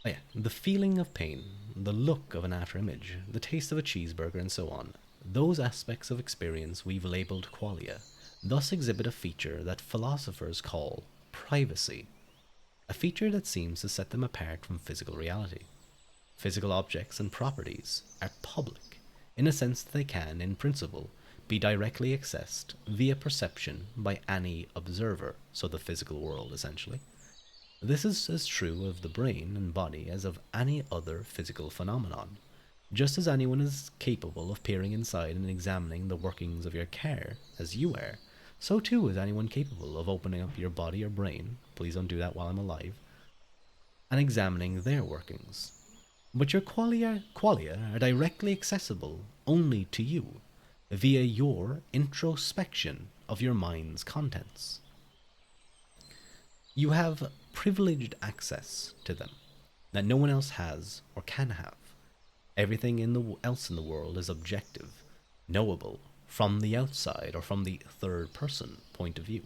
Oh yeah, the feeling of pain, the look of an afterimage, the taste of a cheeseburger, and so on. Those aspects of experience we've labeled qualia, thus exhibit a feature that philosophers call privacy, a feature that seems to set them apart from physical reality. Physical objects and properties are public, in a sense that they can, in principle, be directly accessed via perception by any observer, so the physical world essentially. This is as true of the brain and body as of any other physical phenomenon. Just as anyone is capable of peering inside and examining the workings of your car as you are, so too is anyone capable of opening up your body or brain, please don't do that while I'm alive, and examining their workings. But your qualia are directly accessible only to you via your introspection of your mind's contents. You have privileged access to them that no one else has or can have. Everything else in the world is objective, knowable from the outside or from the third person point of view.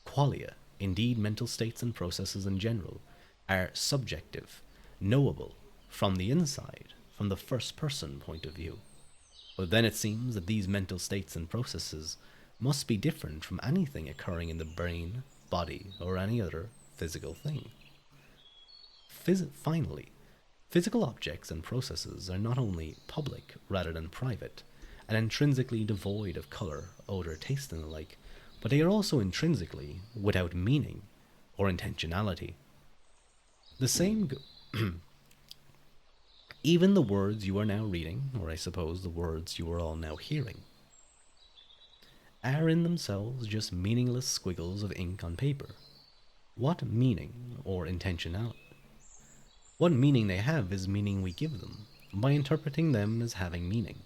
Qualia, indeed mental states and processes in general, are subjective, knowable from the inside, from the first person point of view. But then it seems that these mental states and processes must be different from anything occurring in the brain, body, or any other physical thing. Finally, physical objects and processes are not only public rather than private, and intrinsically devoid of colour, odour, taste, and the like, but they are also intrinsically without meaning or intentionality. The same even the words you are now reading, or I suppose the words you are all now hearing, are in themselves just meaningless squiggles of ink on paper. What meaning or intentionality? What meaning they have is meaning we give them, by interpreting them as having meaning.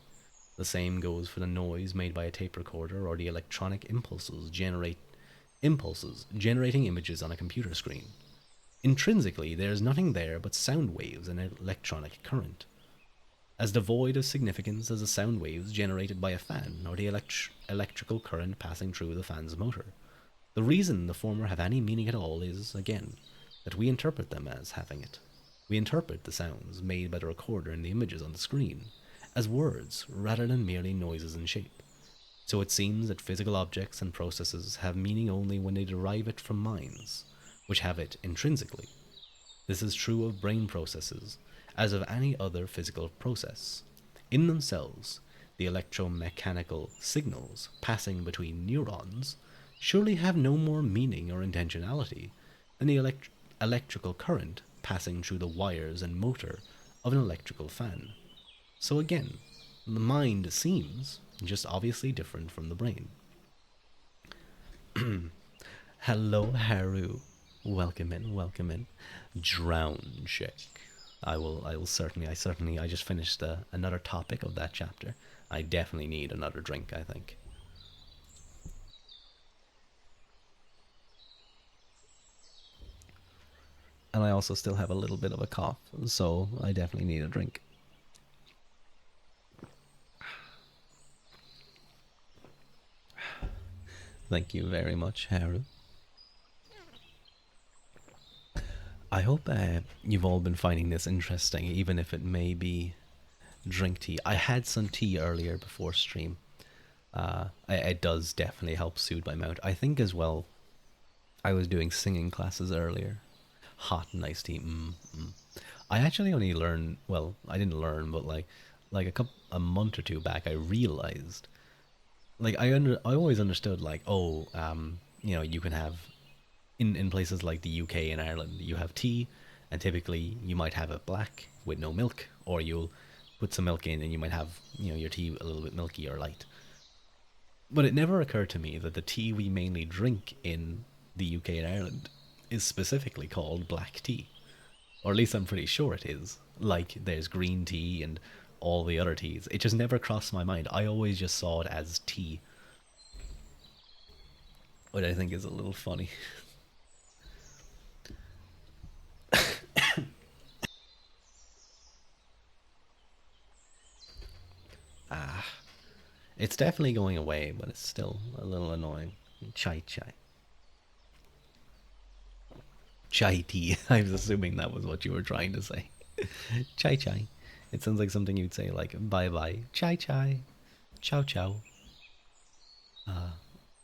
The same goes for the noise made by a tape recorder or the electronic impulses generating images on a computer screen. Intrinsically, there is nothing there but sound waves and electronic current, as devoid of significance as the sound waves generated by a fan or the electrical current passing through the fan's motor. The reason the former have any meaning at all is, again, that we interpret them as having it. We interpret the sounds made by the recorder and the images on the screen as words rather than merely noises and shape. So it seems that physical objects and processes have meaning only when they derive it from minds, which have it intrinsically. This is true of brain processes, as of any other physical process. In themselves, the electromechanical signals passing between neurons surely have no more meaning or intentionality than the electrical current passing through the wires and motor of an electrical fan. So again, the mind seems just obviously different from the brain. Hello, Haru. Welcome in, welcome in. Drown check. I just finished another topic of that chapter. I definitely need another drink, I think. And I also still have a little bit of a cough, so I definitely need a drink. Thank you very much, Haru. I hope you've all been finding this interesting, even if it may be drink tea. I had some tea earlier before stream. It does definitely help soothe my mouth. I think as well, I was doing singing classes earlier. Hot and iced tea. I actually only learned, well, I didn't learn, but like a month or two back, I realized, like I always understood like, oh, you can have in places like the UK and Ireland, you have tea, and typically you might have it black with no milk, or you'll put some milk in and you might have, your tea a little bit milky or light. But it never occurred to me that the tea we mainly drink in the UK and Ireland is specifically called black tea. Or at least I'm pretty sure it is. Like there's green tea and all the other teas. It just never crossed my mind. I always just saw it as tea. Which I think is a little funny. Ah, it's definitely going away, but it's still a little annoying. Chai chai. Chai tea. I was assuming that was what you were trying to say. Chai chai. It sounds like something you'd say like bye bye. Chai chai. Ciao ciao.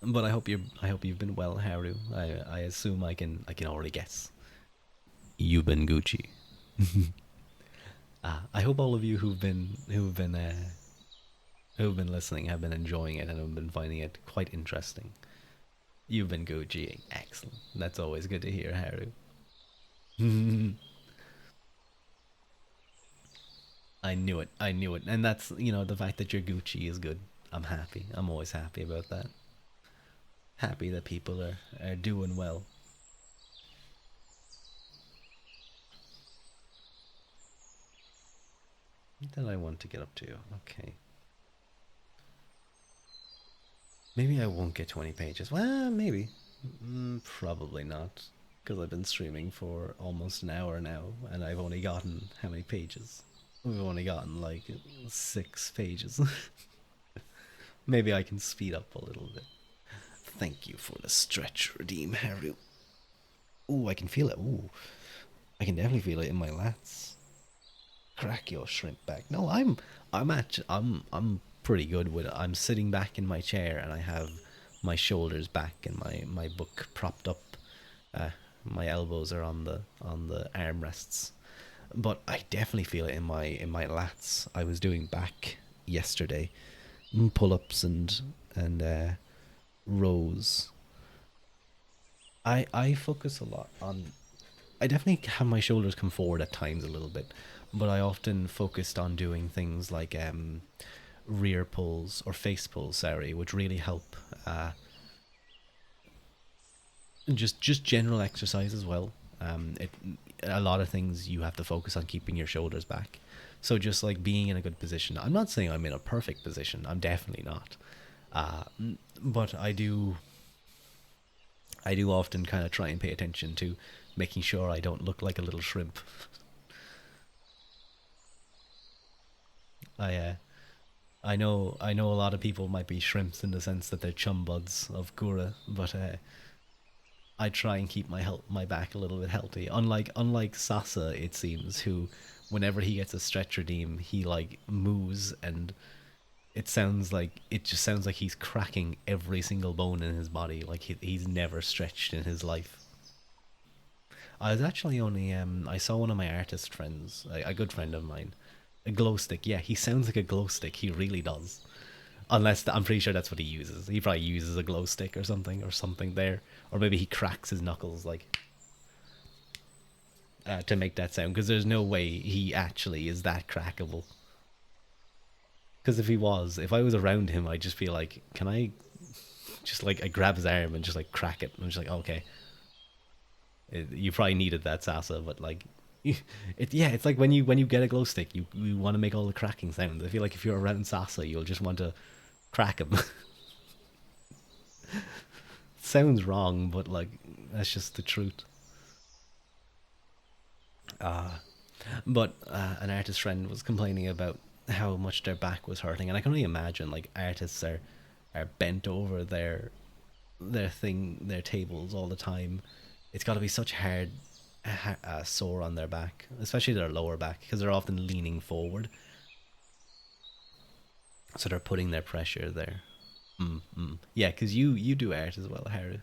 But I hope you've been well, Haru. I assume I can already guess. You've been Gucci. I hope all of you who've been listening have been enjoying it and have been finding it quite interesting. You've been Gucci. Excellent. That's always good to hear, Haru. I knew it. I knew it. And that's, the fact that you're Gucci is good. I'm happy. I'm always happy about that. Happy that people are doing well. What did I want to get up to? Okay. Maybe I won't get 20 pages. Well, maybe. Probably not. Because I've been streaming for almost an hour now, and I've only gotten how many pages? We've only gotten like 6 pages. Maybe I can speed up a little bit. Thank you for the stretch redeem, Haru. Ooh, I can feel it. Ooh, I can definitely feel it in my lats. Crack your shrimp back. No, I'm pretty good with it. I'm sitting back in my chair and I have my shoulders back and my book propped up. Uh, my elbows are on the armrests, but I definitely feel it in my lats. I was doing back yesterday, pull ups and rows. I focus a lot on. I definitely have my shoulders come forward at times a little bit, but I often focused on doing things like rear pulls or face pulls, sorry, which really help. Just general exercise as well. It A lot of things you have to focus on keeping your shoulders back. So just like being in a good position. I'm not saying I'm in a perfect position. I'm definitely not. Uh, but I do often kind of try and pay attention to making sure I don't look like a little shrimp. I I know a lot of people might be shrimps in the sense that they're chum buds of Gura, but I try and keep my back a little bit healthy. Unlike Sasa, it seems, who whenever he gets a stretch redeem, he like moves and it just sounds like he's cracking every single bone in his body. Like he's never stretched in his life. I was actually only I saw one of my artist friends, a good friend of mine, a glow stick. Yeah, he sounds like a glow stick. He really does. I'm pretty sure that's what he uses. He probably uses a glow stick or something there, or maybe he cracks his knuckles like to make that sound. Because there's no way he actually is that crackable. Because if I was around him, I'd just be like, can I just like I grab his arm and just like crack it, and I'm just like, okay, you probably needed that, Sasa, but like. It's like when you get a glow stick, you want to make all the cracking sounds. I feel like if you're around Sasa, you'll just want to crack him. Sounds wrong, but like that's just the truth. Uh, but an artist friend was complaining about how much their back was hurting, and I can only imagine like artists are bent over their tables all the time. It's got to be such hard sore on their back, especially their lower back, because they're often leaning forward, so they're putting their pressure there. Yeah, because you do art as well, Harry.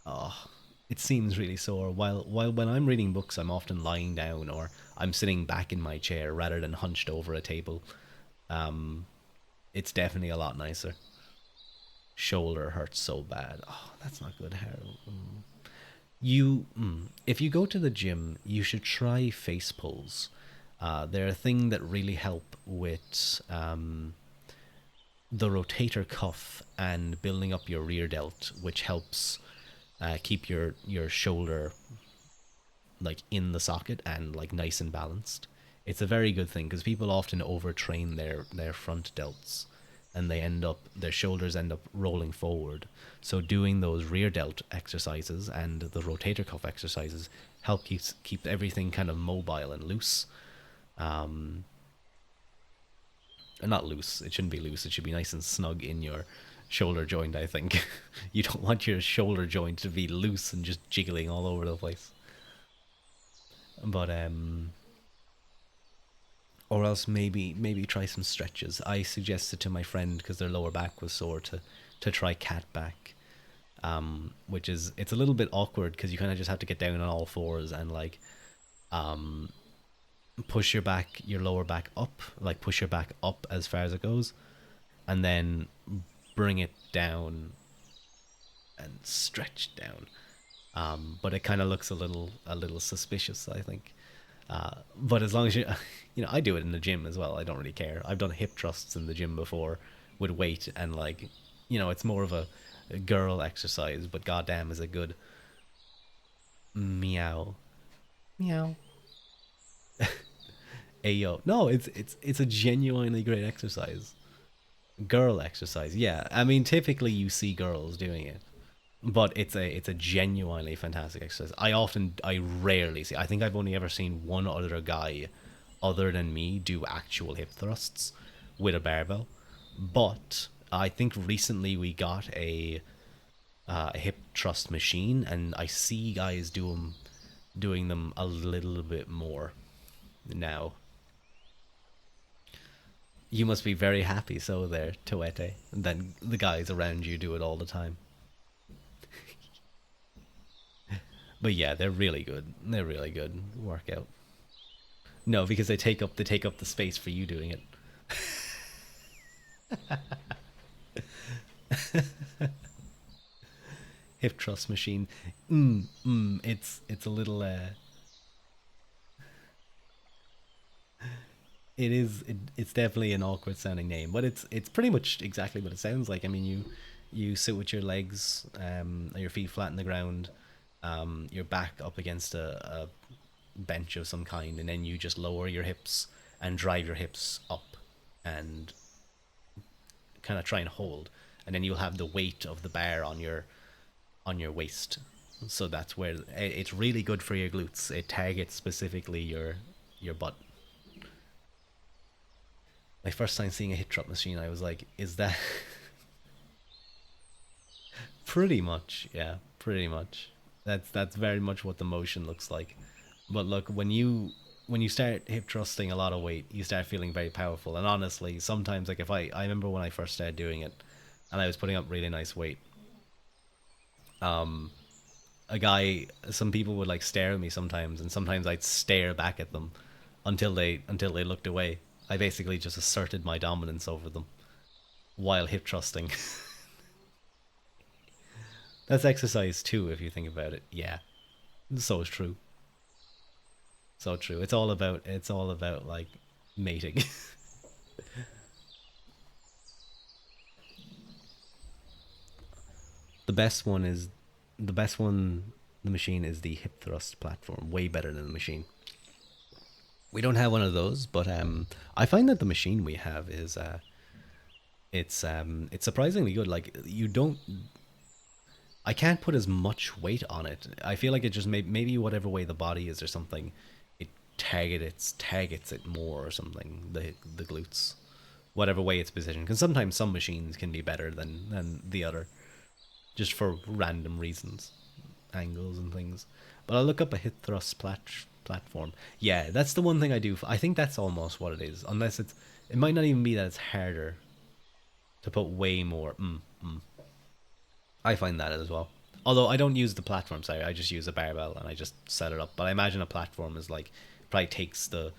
Oh, it seems really sore. While when I'm reading books, I'm often lying down or I'm sitting back in my chair rather than hunched over a table. Um, it's definitely a lot nicer. Shoulder hurts so bad. Oh, that's not good, Harold. If you go to the gym, you should try face pulls. They're a thing that really help with the rotator cuff and building up your rear delt, which helps keep your shoulder like in the socket and like nice and balanced. It's a very good thing because people often overtrain their front delts and their shoulders end up rolling forward. So doing those rear delt exercises and the rotator cuff exercises help keep everything kind of mobile and loose. Um, Not loose. It shouldn't be loose. It should be nice and snug in your shoulder joint. I think you don't want your shoulder joint to be loose and just jiggling all over the place. But or else maybe try some stretches. I suggested to my friend because their lower back was sore to to try cat back, which is it's a little bit awkward because you kind of just have to get down on all fours and like um, push your lower back up, like push your back up as far as it goes, and then bring it down and stretch down. But it kind of looks a little suspicious, I think. But as long as you, you know, I do it in the gym as well. I don't really care. I've done hip thrusts in the gym before with weight, and like, you know, it's more of a girl exercise. But goddamn, is it good? Meow, meow. Ayo. No, it's a genuinely great exercise. Girl exercise. Yeah, I mean, typically you see girls doing it, but it's a genuinely fantastic exercise. I rarely see. I think I've only ever seen one other guy, other than me, do actual hip thrusts with a barbell. But I think recently we got a hip thrust machine, and I see guys doing them a little bit more now. You must be very happy, so there, Toete. And then the guys around you do it all the time. But yeah, they're really good. They're really good workout. No, because they take up the space for you doing it. Hip thrust machine. It's a little it's definitely an awkward sounding name, but it's pretty much exactly what it sounds like. I mean, you sit with your legs and your feet flat in the ground, your back up against a bench of some kind, and then you just lower your hips and drive your hips up and kind of try and hold, and then you'll have the weight of the bar on your waist. So that's where it's really good for your glutes. It targets specifically your butt. My first time seeing a hip drop machine, I was like, "Is that?" Pretty much, yeah, pretty much. That's very much what the motion looks like. But look, when you start hip thrusting a lot of weight, you start feeling very powerful. And honestly, sometimes like if I remember when I first started doing it, and I was putting up really nice weight, um, some people would like stare at me sometimes, and sometimes I'd stare back at them until they looked away. I basically just asserted my dominance over them while hip thrusting. That's exercise too, if you think about it. Yeah, so true, so true. It's all about like mating. the best one is the best one. The machine is the hip thrust platform. Way better than the machine. We don't have one of those, but I find that the machine we have is it's surprisingly good. Like you don't I can't put as much weight on it. I feel like it just maybe whatever way the body is or something, it targets it more or something. The glutes, whatever way it's positioned. Because sometimes some machines can be better than the other, just for random reasons, angles and things. But I'll look up a hip thrust platform. Yeah, that's the one thing I do. I think that's almost what it is. Unless it might not even be that it's harder to put way more. I find that as well. Although I don't use the platform, sorry, I just use a barbell and I just set it up. But I imagine a platform is like probably takes the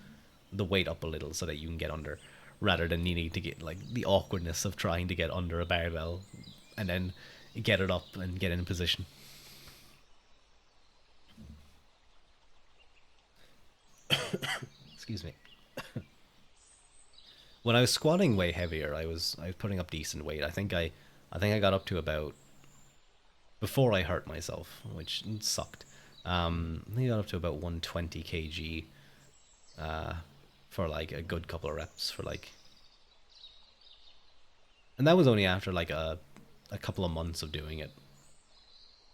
weight up a little so that you can get under, rather than needing to get like the awkwardness of trying to get under a barbell and then get it up and get in position. Excuse me. When I was squatting way heavier, I was putting up decent weight. I think I got up to about before I hurt myself, which sucked. I think I got up to about 120 kg uh, for like a good couple of reps for like, and that was only after like a couple of months of doing it.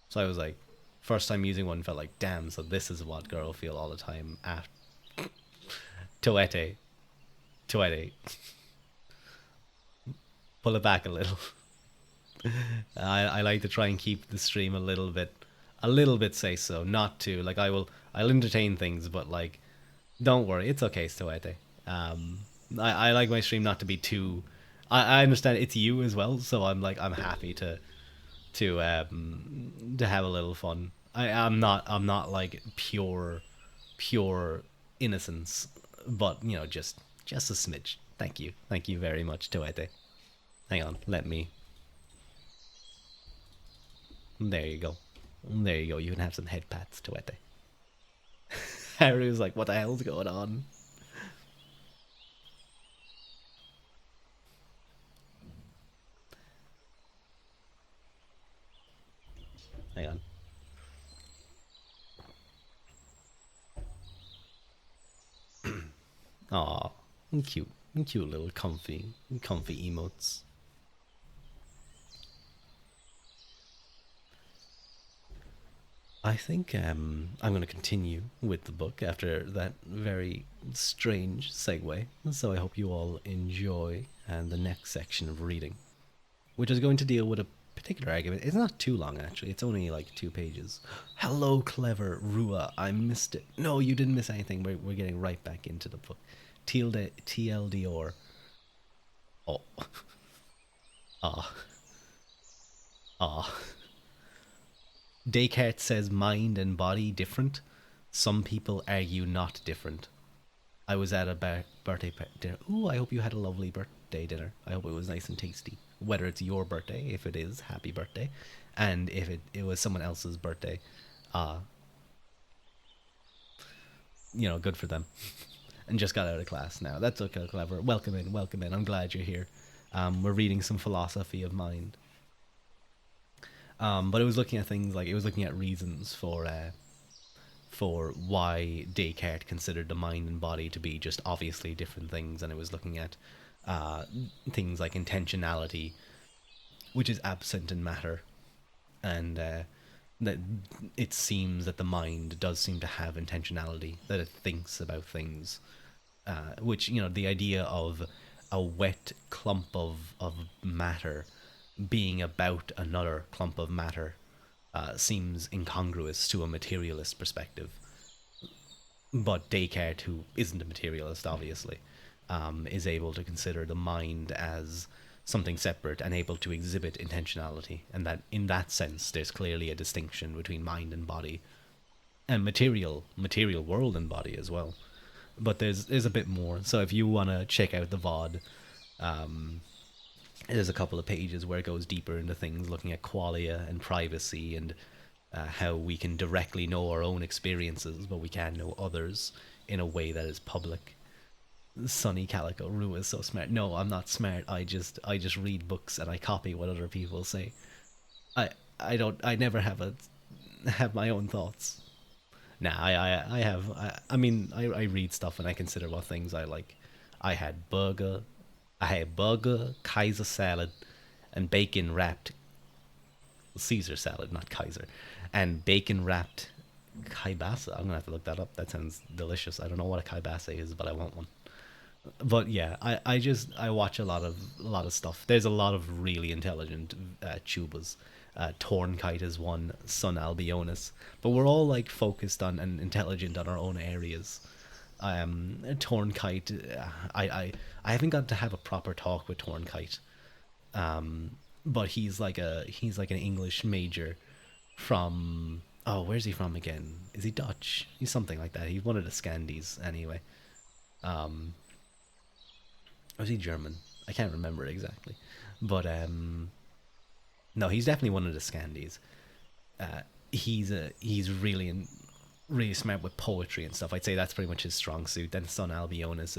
So I was like, first time using one felt like, damn. So this is what girl feel all the time at Toete, Toete. Pull it back a little. I like to try and keep the stream a little bit say so, not to like I'll entertain things, but like don't worry, it's okay, Stoete. I like my stream not to be too I understand it's you as well, so I'm happy to have a little fun. I'm not like pure innocence, but just a smidge. Thank you very much, Toete. Hang on, let me. There you go. There you go. You can have some head pats, Toete. Harry was like, "What the hell's going on?" Hang on. Aw, cute, cute little comfy emotes. I think I'm going to continue with the book after that very strange segue. So I hope you all enjoy the next section of reading, which is going to deal with a particular argument. It's not too long, actually. It's only like 2 pages. Hello, clever Rua. I missed it. No, you didn't miss anything. We're getting right back into the book. TLDR. Oh, ah, ah. Descartes says mind and body different. Some people argue not different. I was at a birthday dinner. Ooh, I hope you had a lovely birthday dinner. I hope it was nice and tasty. Whether it's your birthday, if it is, happy birthday. And if it was someone else's birthday, uh, good for them. And just got out of class now. That's okay, clever. Welcome in, welcome in. I'm glad you're here. We're reading some philosophy of mind. But it was looking at things like it was looking at reasons for why Descartes considered the mind and body to be just obviously different things, and it was looking at uh, things like intentionality, which is absent in matter, and that it seems that the mind does seem to have intentionality, that it thinks about things, which the idea of a wet clump of matter being about another clump of matter seems incongruous to a materialist perspective. But Descartes, who isn't a materialist, obviously, is able to consider the mind as something separate and able to exhibit intentionality, and that in that sense, there's clearly a distinction between mind and body, and material world and body as well. But there's a bit more. So if you want to check out the VOD, there's a couple of pages where it goes deeper into things, looking at qualia and privacy and how we can directly know our own experiences, but we can't know others in a way that is public. Sunny Calico, Rue is so smart. No, I'm not smart. I just read books and I copy what other people say. I I don't. I never have my own thoughts. Nah, I have. I mean, I read stuff and I consider what things I like. I had burger. I had burger, Kaiser salad, and bacon wrapped Caesar salad, not Kaiser, and bacon wrapped kielbasa. I'm gonna have to look that up. That sounds delicious. I don't know what a kielbasa is, but I want one. But yeah, I watch a lot of stuff. There's a lot of really intelligent tubas. Tornkite is one, Sun Albionis, but we're all like focused on and intelligent on our own areas. Tornkite, I haven't got to have a proper talk with Tornkite, but he's like an English major from, oh, where's he from again? Is he Dutch? He's something like that. He's one of the Scandies anyway. Um, or is he German? I can't remember exactly, but no, he's definitely one of the Scandies. Uh, he's really smart with poetry and stuff. I'd say that's pretty much his strong suit. Then Son Albionis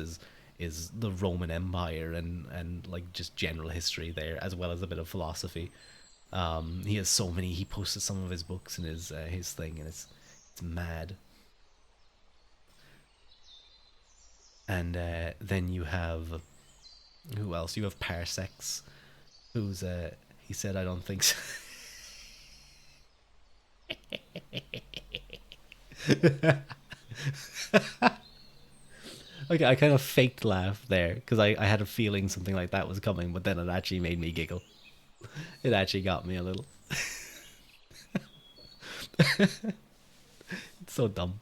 is the Roman Empire and like just general history there, as well as a bit of philosophy. He has so many. He posted some of his books in his thing, and it's mad. And then you have, who else? You have Parsecs, who's he said I don't think so. Okay, I kind of faked laugh there because I had a feeling something like that was coming, but then it actually made me giggle. It actually got me a little. It's so dumb.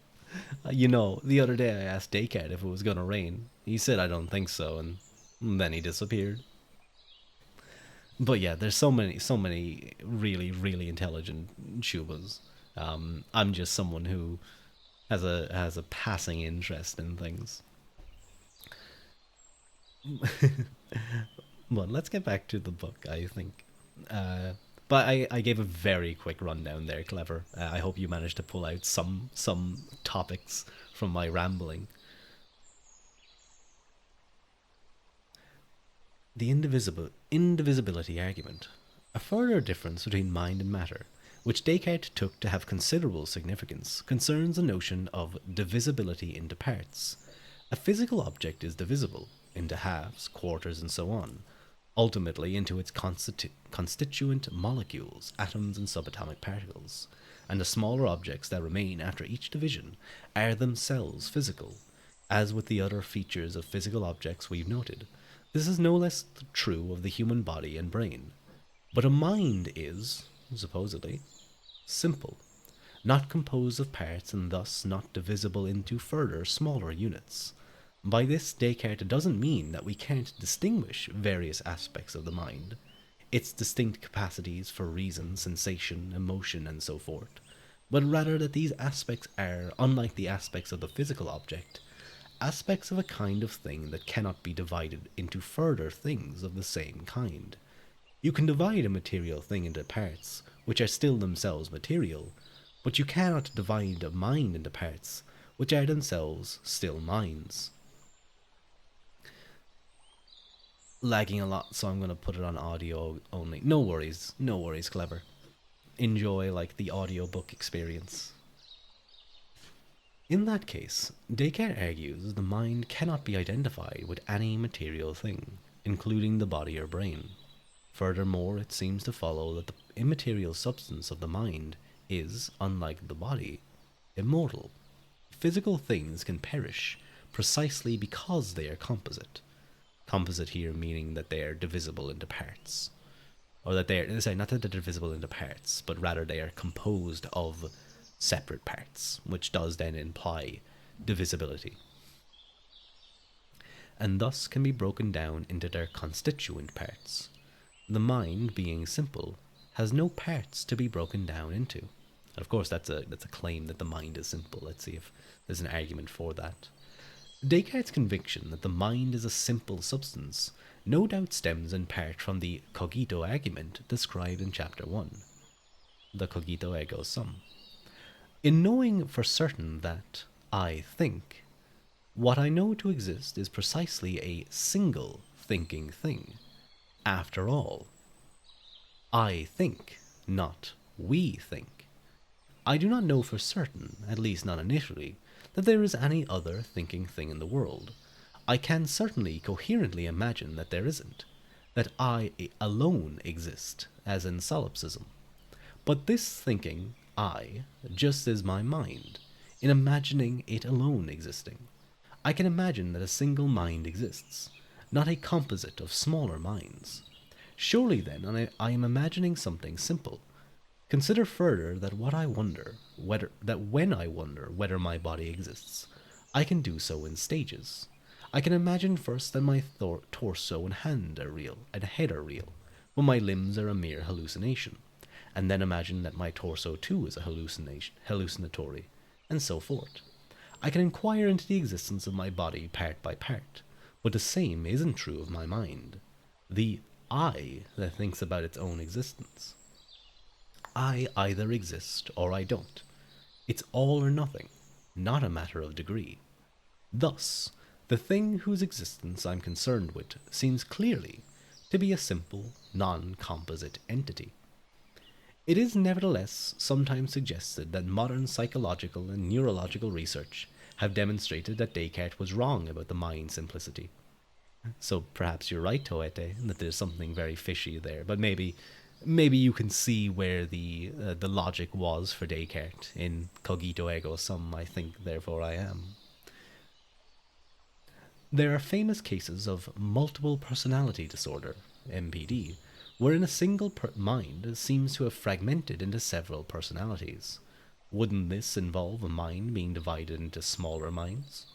The other day I asked Daycat if it was gonna rain. He said I don't think so, and then he disappeared. But yeah, there's so many really, really intelligent Shubas. I'm just someone who has a passing interest in things. But let's get back to the book. I think, uh, but I gave a very quick rundown there. Clever. I hope you managed to pull out some topics from my rambling. The indivisibility argument, a further difference between mind and matter, which Descartes took to have considerable significance, concerns the notion of divisibility into parts. A physical object is divisible into halves, quarters, and so on, ultimately into its constituent molecules, atoms, and subatomic particles, and the smaller objects that remain after each division are themselves physical, as with the other features of physical objects we've noted. This is no less true of the human body and brain. But a mind is, supposedly, simple, not composed of parts and thus not divisible into further smaller units. By this, Descartes doesn't mean that we can't distinguish various aspects of the mind, its distinct capacities for reason, sensation, emotion, and so forth, but rather that these aspects are, unlike the aspects of the physical object, aspects of a kind of thing that cannot be divided into further things of the same kind. You can divide a material thing into parts, which are still themselves material, but you cannot divide a mind into parts, which are themselves still minds. Lagging a lot, so I'm going to put it on audio only. No worries, no worries, Clever. Enjoy, like, the audiobook experience. In that case, Descartes argues the mind cannot be identified with any material thing, including the body or brain. Furthermore, it seems to follow that the immaterial substance of the mind is, unlike the body, immortal. Physical things can perish precisely because they are composite. Composite here meaning that they are divisible into parts. Or that they are, sorry, not that they're divisible into parts, but rather they are composed of separate parts, which does then imply divisibility, and thus can be broken down into their constituent parts. The mind, being simple, has no parts to be broken down into. And of course, that's a claim that the mind is simple. Let's see if there's an argument for that. Descartes' conviction that the mind is a simple substance no doubt stems in part from the cogito argument described in Chapter 1, the cogito ergo sum. In knowing for certain that I think, what I know to exist is precisely a single thinking thing. After all, I think, not we think. I do not know for certain, at least not initially, that there is any other thinking thing in the world. I can certainly coherently imagine that there isn't, that I alone exist, as in solipsism. But this thinking, I, just is my mind, in imagining it alone existing. I can imagine that a single mind exists, not a composite of smaller minds. Surely then I am imagining something simple. Consider further that when I wonder whether my body exists, I can do so in stages. I can imagine first that my torso and hand are real, and head are real, but my limbs are a mere hallucination, and then imagine that my torso too is a hallucinatory, and so forth. I can inquire into the existence of my body part by part, but the same isn't true of my mind. The I that thinks about its own existence. I either exist or I don't. It's all or nothing, not a matter of degree. Thus, the thing whose existence I'm concerned with seems clearly to be a simple, non-composite entity. It is nevertheless sometimes suggested that modern psychological and neurological research have demonstrated that Descartes was wrong about the mind's simplicity. So perhaps you're right, Toete, that there's something very fishy there. But maybe you can see where the logic was for Descartes in cogito ergo sum. I think, therefore I am. There are famous cases of multiple personality disorder (MPD), wherein a single mind seems to have fragmented into several personalities. Wouldn't this involve a mind being divided into smaller minds?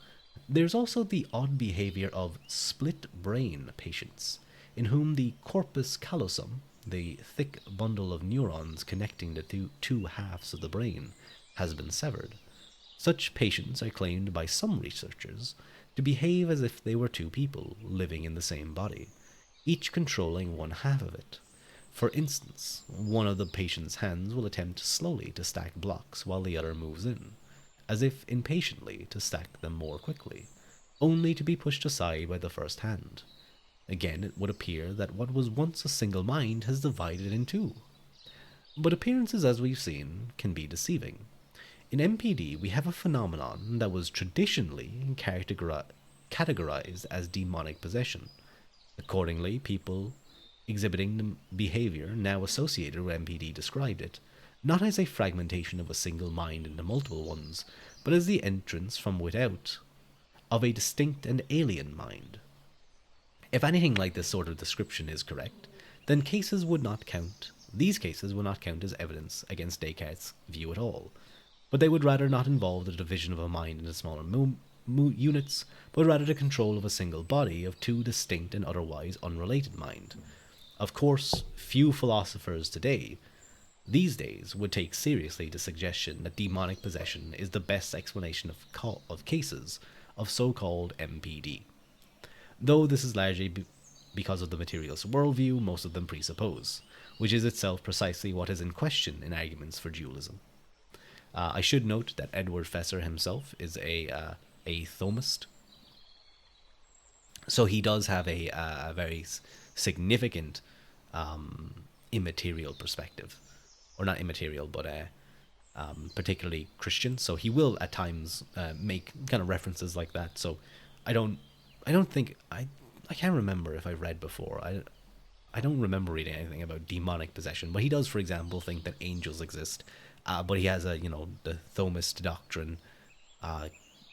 There's also the odd behavior of split brain patients, in whom the corpus callosum, the thick bundle of neurons connecting the two halves of the brain, has been severed. Such patients are claimed by some researchers to behave as if they were two people living in the same body, each controlling one half of it. For instance, one of the patient's hands will attempt slowly to stack blocks while the other moves in, as if impatiently to stack them more quickly, only to be pushed aside by the first hand. Again, it would appear that what was once a single mind has divided in two. But appearances, as we've seen, can be deceiving. In MPD, we have a phenomenon that was traditionally categorized as demonic possession. Accordingly, people exhibiting the behavior now associated with MPD described it, not as a fragmentation of a single mind into multiple ones, but as the entrance from without of a distinct and alien mind. If anything like this sort of description is correct, then cases would not count. These cases would not count as evidence against Descartes' view at all, but they would rather not involve the division of a mind into smaller units, but rather the control of a single body of two distinct and otherwise unrelated mind. Of course, few philosophers these days, would take seriously the suggestion that demonic possession is the best explanation of cases of so-called MPD. Though this is largely because of the materialist worldview most of them presuppose, which is itself precisely what is in question in arguments for dualism. I should note that Edward Fesser himself is a Thomist, so he does have a very significant immaterial perspective, or not immaterial, but particularly Christian. So he will at times make kind of references like that. So I don't think I can't remember if I read before. I don't remember reading anything about demonic possession, but he does, for example, think that angels exist. But he has the Thomist doctrine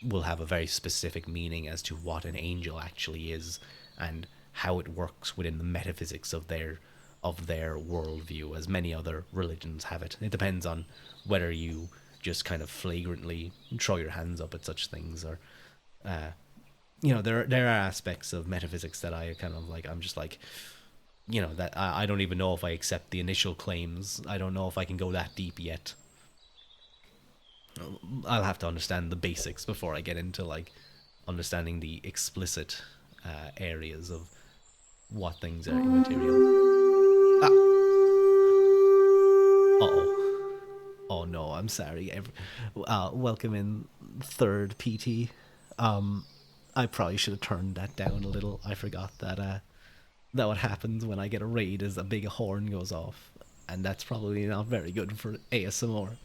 will have a very specific meaning as to what an angel actually is and how it works within the metaphysics of their worldview, as many other religions have it. It depends on whether you just kind of flagrantly throw your hands up at such things, or there are aspects of metaphysics that I kind of like. I'm just like, that I don't even know if I accept the initial claims. I don't know if I can go that deep yet. I'll have to understand the basics before I get into like understanding the explicit areas of what things are immaterial. Uh-oh. Oh no, I'm sorry. Welcome in third PT. I probably should have turned that down a little. I forgot that what happens when I get a raid is a big horn goes off, and that's probably not very good for ASMR.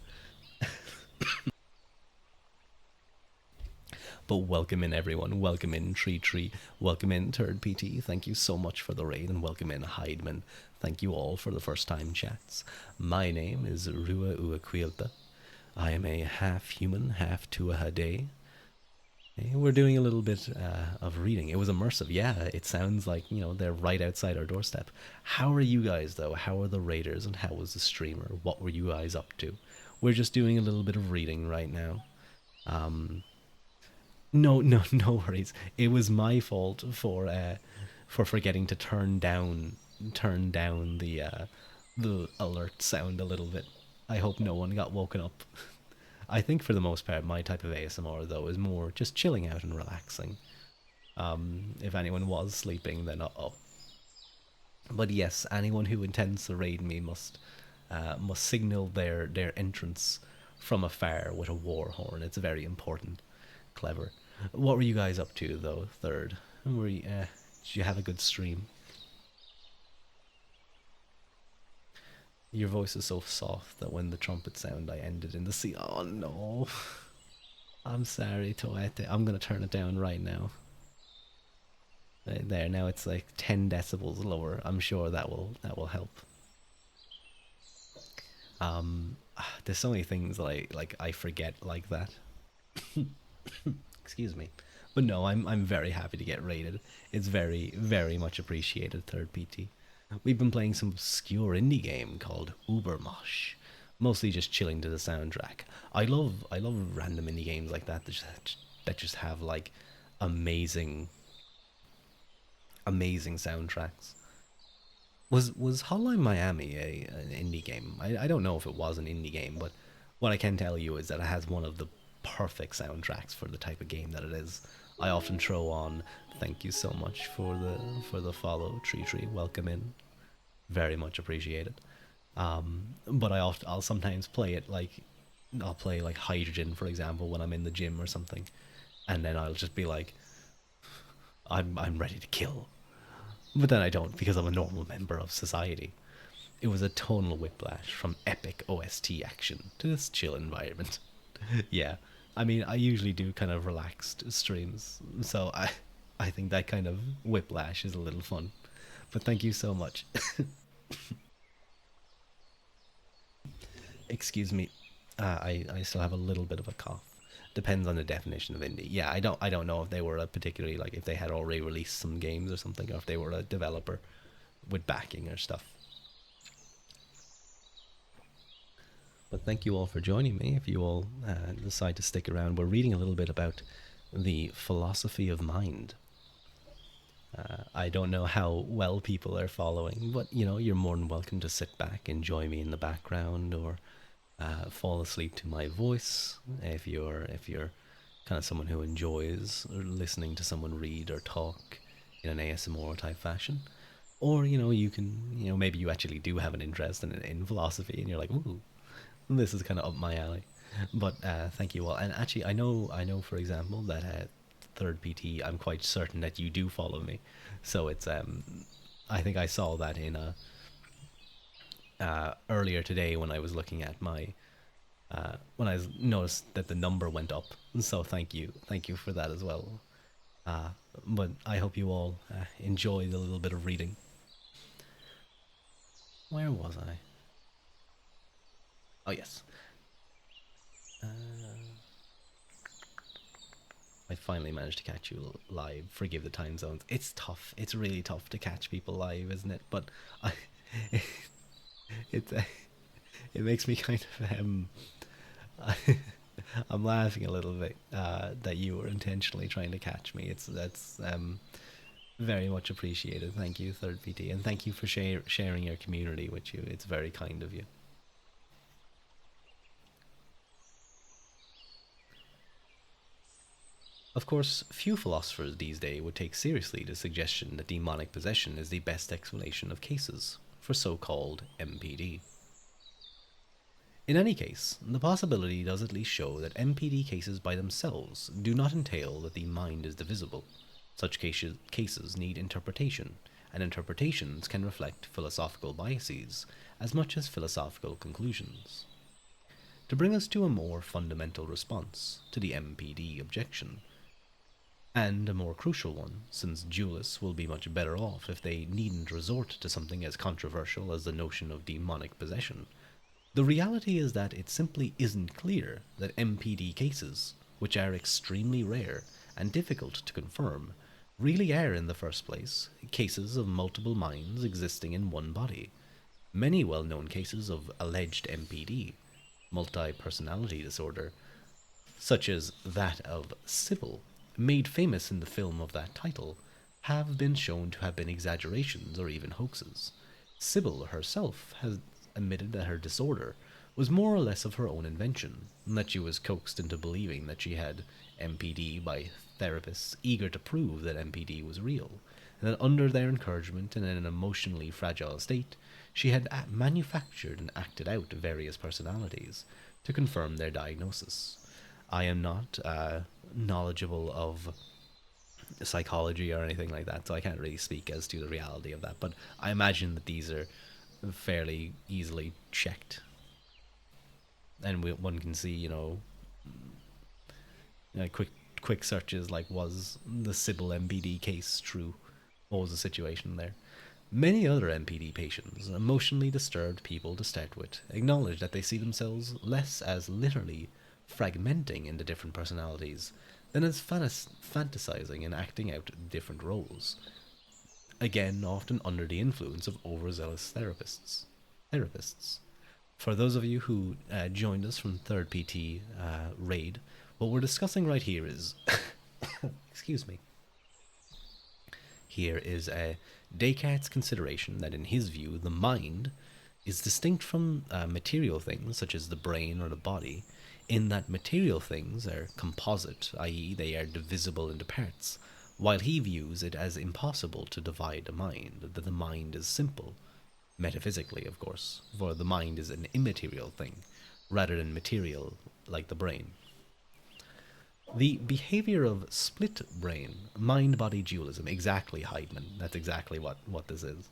But welcome in, everyone. Welcome in, Tree. Welcome in, Third PT. Thank you so much for the raid, and welcome in, Heidemann. Thank you all for the first-time chats. My name is Rua Uaquilta. I am a half-human, half-Tuahade. We're doing a little bit of reading. It was immersive. Yeah, it sounds like, they're right outside our doorstep. How are you guys, though? How are the raiders, and how was the streamer? What were you guys up to? We're just doing a little bit of reading right now. No worries. It was my fault for forgetting to turn down the alert sound a little bit. I hope no one got woken up. I think for the most part, my type of ASMR though is more just chilling out and relaxing. If anyone was sleeping, then uh-oh. But yes, anyone who intends to raid me must signal their entrance from afar with a war horn. It's very important. Clever. What were you guys up to though, Third? Did you have a good stream? Your voice is so soft that when the trumpet sound, I ended in the sea. Oh no. I'm sorry, Toete. I'm gonna turn it down right now. There, now it's like 10 decibels lower. I'm sure that will help. There's so many things like I forget like that. Excuse me. But no, I'm very happy to get rated. It's very, very much appreciated, Third PT. We've been playing some obscure indie game called Ubermosh. Mostly just chilling to the soundtrack. I love random indie games like that that just have like amazing soundtracks. Was Hotline Miami an indie game? I don't know if it was an indie game, but what I can tell you is that it has one of the perfect soundtracks for the type of game that it is. I often throw on. Thank you so much for the follow, Tree Tree. Welcome in, very much appreciated. But I'll sometimes play it like I'll play like Hydrogen, for example, when I'm in the gym or something, and then I'll just be like, I'm ready to kill, but then I don't because I'm a normal member of society. It was a tonal whiplash from epic OST action to this chill environment. Yeah, I mean, I usually do kind of relaxed streams, so I think that kind of whiplash is a little fun. But thank you so much. Excuse me. I still have a little bit of a cough. Depends on the definition of indie. Yeah, I don't know if they were a particularly like if they had already released some games or something, or if they were a developer with backing or stuff. But thank you all for joining me. If you all decide to stick around, we're reading a little bit about the philosophy of mind. I don't know how well people are following, but you know, you're more than welcome to sit back, enjoy me in the background, or fall asleep to my voice if you're kind of someone who enjoys listening to someone read or talk in an ASMR type fashion. Or you know, you can, you know, maybe you actually do have an interest in philosophy, and you're like, ooh, this is kind of up my alley. But thank you all. And actually, I know for example that third PT, I'm quite certain that you do follow me. So it's I think I saw that in a earlier today when I was looking at my when I noticed that the number went up. So thank you for that as well. Uh, but I hope you all enjoy the little bit of reading. Where was I? Oh yes, uh, I finally managed to catch you live. Forgive the time zones. It's tough. It's really tough to catch people live, isn't it? But I, it it makes me kind of I'm laughing a little bit that you were intentionally trying to catch me. That's very much appreciated. Thank you, Third PT, and thank you for sharing your community with you. It's very kind of you. Of course, few philosophers these days would take seriously the suggestion that demonic possession is the best explanation of cases for so-called MPD. In any case, the possibility does at least show that MPD cases by themselves do not entail that the mind is divisible. Such cases need interpretation, and interpretations can reflect philosophical biases as much as philosophical conclusions. To bring us to a more fundamental response to the MPD objection, and a more crucial one, since duelists will be much better off if they needn't resort to something as controversial as the notion of demonic possession. The reality is that it simply isn't clear that MPD cases, which are extremely rare and difficult to confirm, really are in the first place cases of multiple minds existing in one body. Many well known cases of alleged MPD, multi personality disorder, such as that of Sybil, made famous in the film of that title, have been shown to have been exaggerations or even hoaxes. Sybil herself has admitted that her disorder was more or less of her own invention, and that she was coaxed into believing that she had MPD by therapists eager to prove that MPD was real, and that under their encouragement and in an emotionally fragile state, she had manufactured and acted out various personalities to confirm their diagnosis. I am not knowledgeable of psychology or anything like that, so I can't really speak as to the reality of that. But I imagine that these are fairly easily checked, and one can see, quick searches like, was the Sybil MPD case true? What was the situation there? Many other MPD patients, emotionally disturbed people to start with, acknowledge that they see themselves less as literally fragmenting into different personalities than as fantasizing and acting out different roles. Again, often under the influence of overzealous Therapists. For those of you who joined us from Third PT Raid, what we're discussing right here is, excuse me, Here is a Descartes' consideration that in his view the mind is distinct from material things such as the brain or the body, in that material things are composite, i.e., they are divisible into parts, while he views it as impossible to divide the mind, that the mind is simple, metaphysically, of course, for the mind is an immaterial thing, rather than material like the brain. The behavior of split brain, mind body dualism, exactly, Heidman, that's exactly what this is.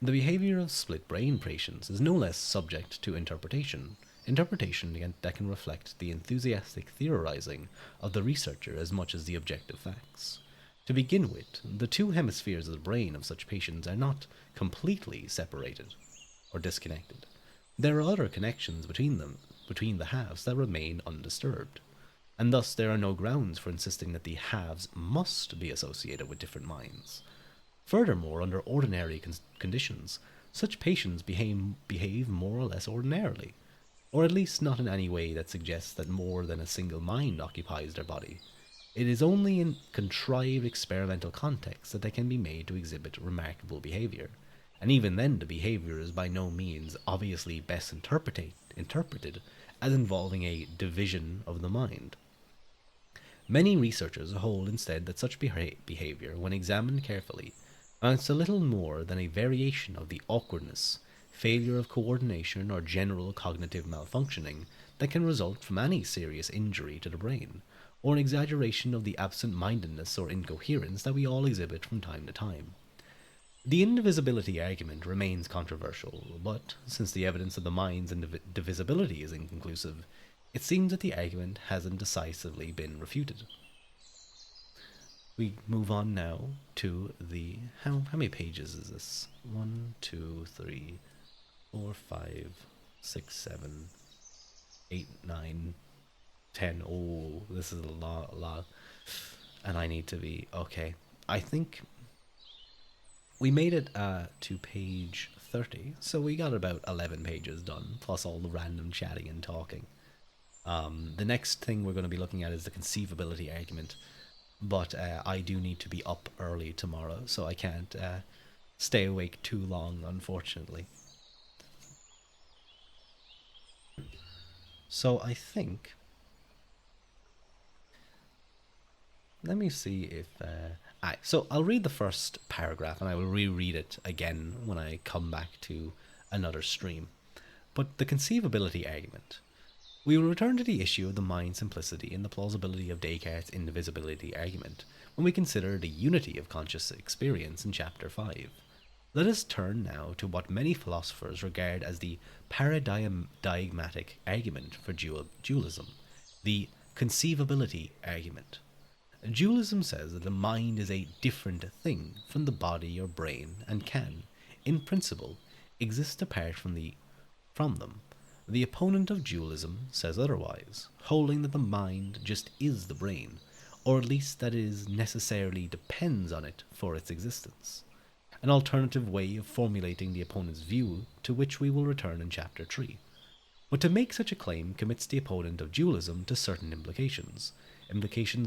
The behavior of split brain patients is no less subject to interpretation. Interpretation that can reflect the enthusiastic theorizing of the researcher as much as the objective facts. To begin with, the two hemispheres of the brain of such patients are not completely separated or disconnected. There are other connections between them, between the halves, that remain undisturbed, and thus there are no grounds for insisting that the halves must be associated with different minds. Furthermore, under ordinary conditions, such patients behave more or less ordinarily, or at least not in any way that suggests that more than a single mind occupies their body. It is only in contrived experimental contexts that they can be made to exhibit remarkable behavior, and even then the behavior is by no means obviously best interpreted as involving a division of the mind. Many researchers hold instead that such behavior, when examined carefully, amounts to little more than a variation of the awkwardness, failure of coordination, or general cognitive malfunctioning that can result from any serious injury to the brain, or an exaggeration of the absent mindedness or incoherence that we all exhibit from time to time. The indivisibility argument remains controversial, but since the evidence of the mind's indivisibility is inconclusive, it seems that the argument hasn't decisively been refuted. We move on now to the how many pages is this? One, two, three, four, five, six, seven, eight, nine, 10. Oh, this is a lot. And I need to be okay. I think we made it to page 30, so we got about 11 pages done, plus all the random chatting and talking. The next thing we're going to be looking at is the conceivability argument, but I do need to be up early tomorrow, so I can't stay awake too long, unfortunately. So I think. Let me see if. So I'll read the first paragraph and I will reread it again when I come back to another stream. But the conceivability argument. We will return to the issue of the mind simplicity and the plausibility of Descartes' indivisibility argument when we consider the unity of conscious experience in Chapter 5. Let us turn now to what many philosophers regard as the paradigmatic argument for dualism, the conceivability argument. Dualism says that the mind is a different thing from the body or brain and can, in principle, exist apart from them. The opponent of dualism says otherwise, holding that the mind just is the brain, or at least that it necessarily depends on it for its existence. An alternative way of formulating the opponent's view, to which we will return in Chapter 3. But to make such a claim commits the opponent of dualism to certain implications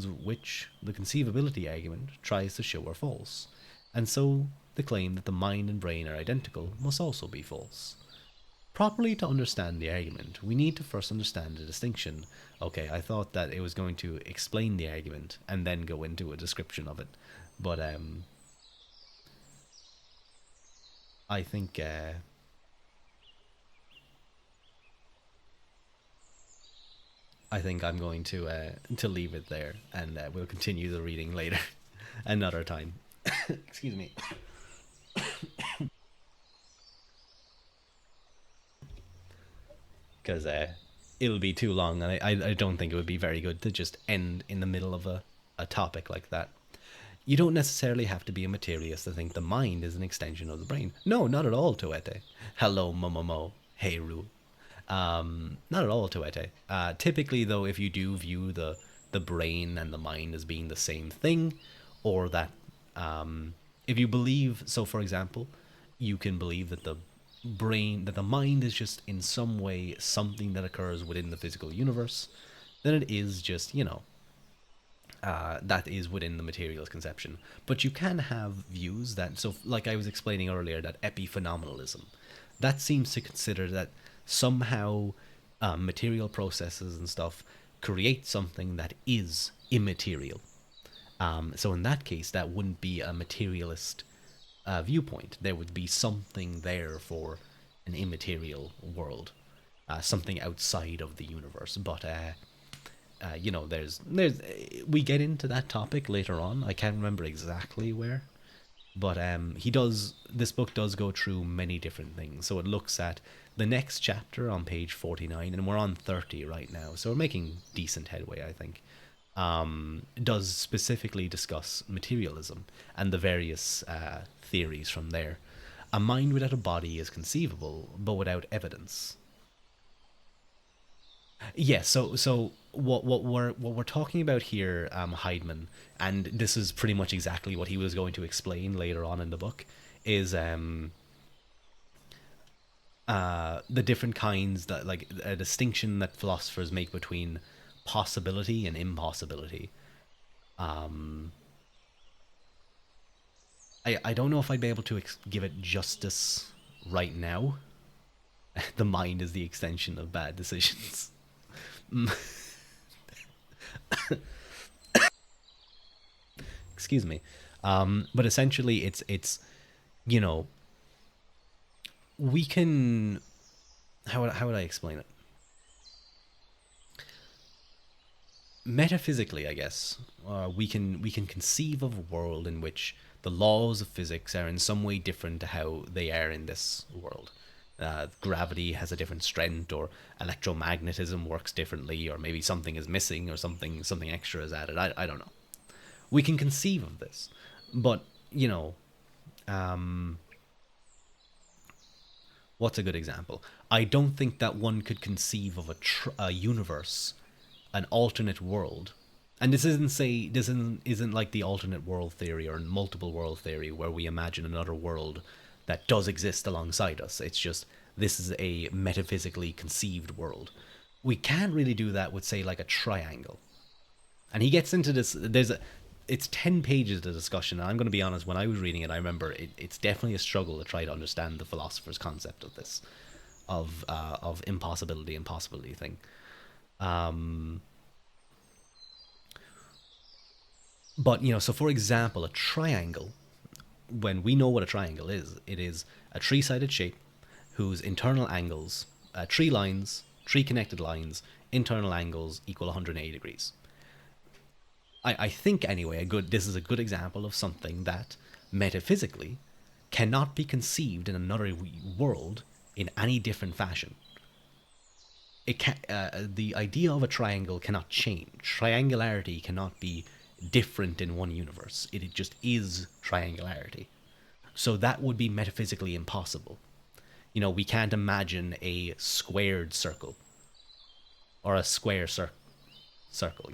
which the conceivability argument tries to show are false, and so the claim that the mind and brain are identical must also be false. Properly to understand the argument, we need to first understand the distinction. Okay, I thought that it was going to explain the argument and then go into a description of it, but I think I'm going to leave it there, and we'll continue the reading later, another time. Excuse me. Because it'll be too long, and I don't think it would be very good to just end in the middle of a topic like that. You don't necessarily have to be a materialist to think the mind is an extension of the brain. No, not at all, Toete. Hello, Momomo. Hey, Ru. Not at all, Toete. Typically, though, if you do view the brain and the mind as being the same thing, or that if you believe, so for example, you can believe that the mind is just in some way something that occurs within the physical universe, then it is just, that is within the materialist conception. But you can have views that, so like I was explaining earlier, that epiphenomenalism, that seems to consider that somehow material processes and stuff create something that is immaterial. So in that case, that wouldn't be a materialist viewpoint. There would be something there for an immaterial world, something outside of the universe. But there's we get into that topic later on. I can't remember exactly where, but he does. This book does go through many different things. So it looks at the next chapter on page 49, and we're on 30 right now. So we're making decent headway, I think. Does specifically discuss materialism and the various theories from there. A mind without a body is conceivable, but without evidence. Yes. So what we're talking about here, Heidman, and this is pretty much exactly what he was going to explain later on in the book, is the different kinds, that like a distinction that philosophers make between possibility and impossibility. Um, I don't know if I'd be able to give it justice right now. The mind is the extension of bad decisions. Excuse me. But essentially, it's you know we can, how would I explain it? Metaphysically, I guess, we can conceive of a world in which the laws of physics are in some way different to how they are in this world. Gravity has a different strength, or electromagnetism works differently, or maybe something is missing, or something extra is added. I don't know. We can conceive of this, but um, what's a good example? I don't think that one could conceive of a universe, an alternate world. And this isn't like the alternate world theory or multiple world theory where we imagine another world that does exist alongside us. It's just this is a metaphysically conceived world. We can't really do that with, say, like a triangle. And he gets into this. It's 10 pages of discussion. And I'm going to be honest. When I was reading it, I remember it's definitely a struggle to try to understand the philosopher's concept of this, of impossibility and possibility thing. Um, but so for example, a triangle. When we know what a triangle is, it is a three-sided shape whose internal angles, three lines, three connected lines, internal angles equal 180 degrees. I think anyway, this is a good example of something that metaphysically cannot be conceived in another world in any different fashion. The idea of a triangle cannot change. Triangularity cannot be different in one universe. It just is triangularity. So that would be metaphysically impossible. We can't imagine a squared circle or a square circle.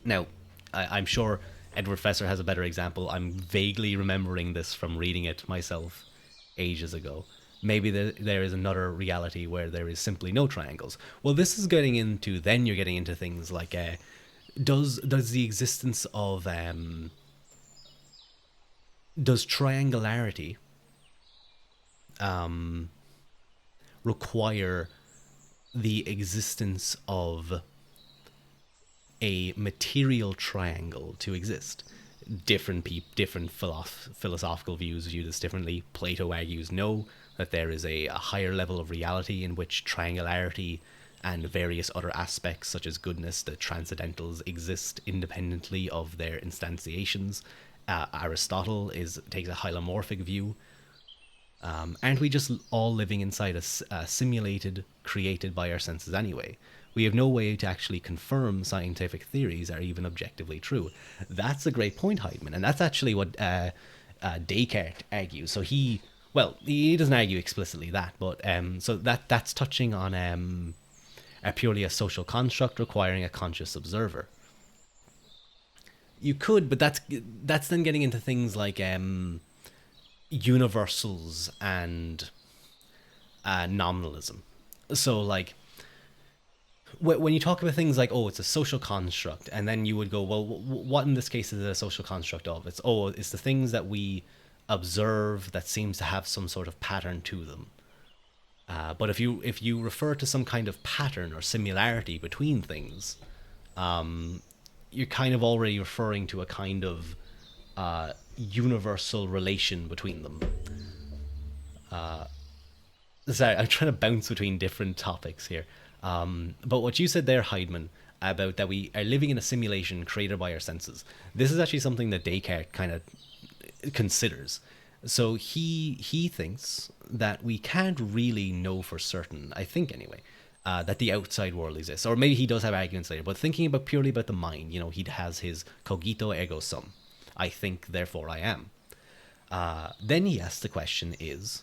Now, I'm sure Edward Fesser has a better example. I'm vaguely remembering this from reading it myself ages ago. Maybe there is another reality where there is simply no triangles. Well, this is getting into, then you're getting into things like, does the existence of does triangularity um, require the existence of a material triangle to exist? Different philosophical views view this differently. Plato argues no, that there is a higher level of reality in which triangularity and various other aspects such as goodness, the transcendentals, exist independently of their instantiations. Aristotle takes a hylomorphic view. Aren't we just all living inside a simulated, created by our senses anyway? We have no way to actually confirm scientific theories are even objectively true. That's a great point, Heidman, and that's actually what Descartes argues. So he doesn't argue explicitly that, but so that's touching on purely a social construct requiring a conscious observer. You could, but that's then getting into things like universals and nominalism. So, like, when you talk about things like, oh, it's a social construct, and then you would go, well, what in this case is it a social construct of? It's, oh, it's the things that we observe that seems to have some sort of pattern to them. But if you refer to some kind of pattern or similarity between things, you're kind of already referring to a kind of universal relation between them. Sorry, I'm trying to bounce between different topics here. But what you said there, Heidman, about that we are living in a simulation created by our senses. This is actually something that Descartes kind of considers. So he thinks that we can't really know for certain. I think anyway. That the outside world exists, or maybe he does have arguments later. But thinking about purely about the mind, he has his cogito ergo sum. I think, therefore I am. Then he asks the question: Is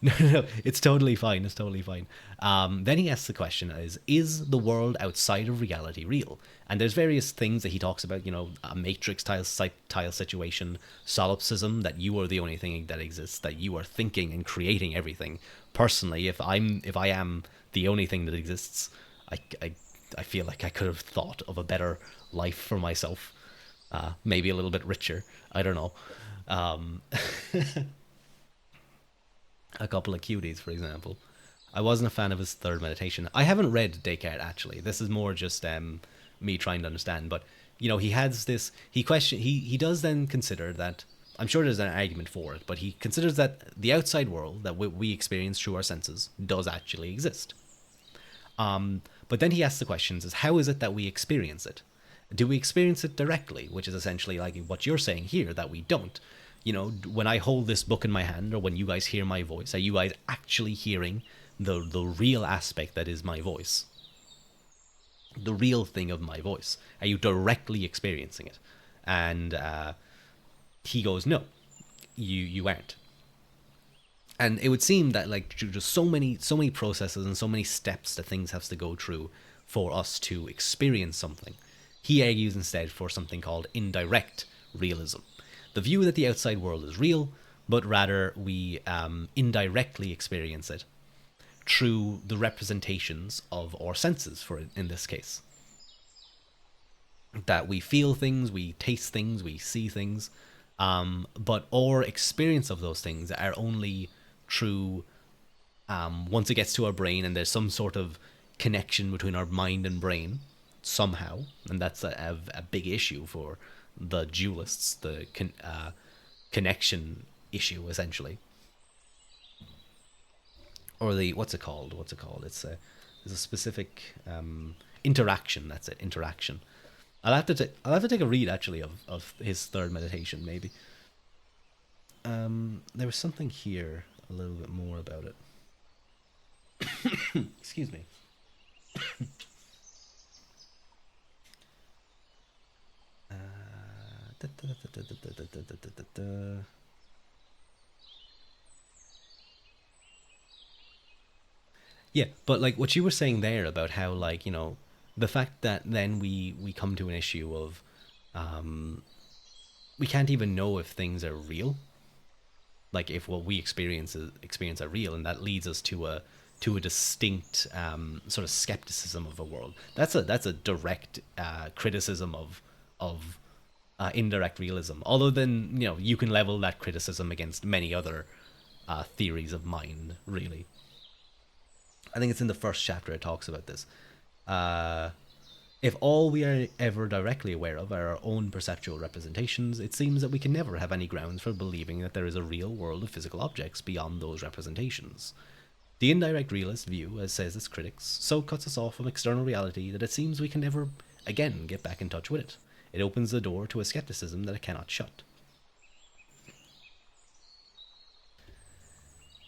no, no, no, it's totally fine. It's totally fine. Then he asks the question: Is the world outside of reality real? And there's various things that he talks about. A matrix tile situation, solipsism, that you are the only thing that exists, that you are thinking and creating everything. Personally, if I am the only thing that exists, I feel like I could have thought of a better life for myself. Maybe a little bit richer. I don't know. Um, a couple of cuties, for example. I wasn't a fan of his third meditation. I haven't read Descartes actually. This is more just me trying to understand. But he has this. He does then consider that. I'm sure there's an argument for it, but he considers that the outside world that we experience through our senses does actually exist. But then he asks the questions: is how is it that we experience it? Do we experience it directly, which is essentially like what you're saying here, that we don't? When I hold this book in my hand, or when you guys hear my voice, are you guys actually hearing the real aspect that is my voice? The real thing of my voice? Are you directly experiencing it? And he goes, no, you aren't. And it would seem that like just so many processes and so many steps that things have to go through for us to experience something. He argues instead for something called indirect realism, the view that the outside world is real, but rather we indirectly experience it through the representations of our senses. For in this case, that we feel things, we taste things, we see things, but our experience of those things are only through once it gets to our brain, and there's some sort of connection between our mind and brain somehow, and that's a big issue for the dualists, the connection issue essentially, or the what's it called? It's a specific interaction. That's it, interaction. I'll have to take a read actually of his third meditation maybe. There was something here a little bit more about it. Excuse me. Yeah, but like what you were saying there about how like the fact that then we come to an issue of um, we can't even know if things are real, like if what we experience are real, and that leads us to a distinct sort of skepticism of the world. That's a direct criticism of indirect realism. Although then you can level that criticism against many other theories of mind. Really, I think it's in the first chapter it talks about this. Uh, if all we are ever directly aware of are our own perceptual representations, it seems that we can never have any grounds for believing that there is a real world of physical objects beyond those representations. The indirect realist view, as says its critics, so cuts us off from external reality that it seems we can never again get back in touch with it. It opens the door to a skepticism that it cannot shut.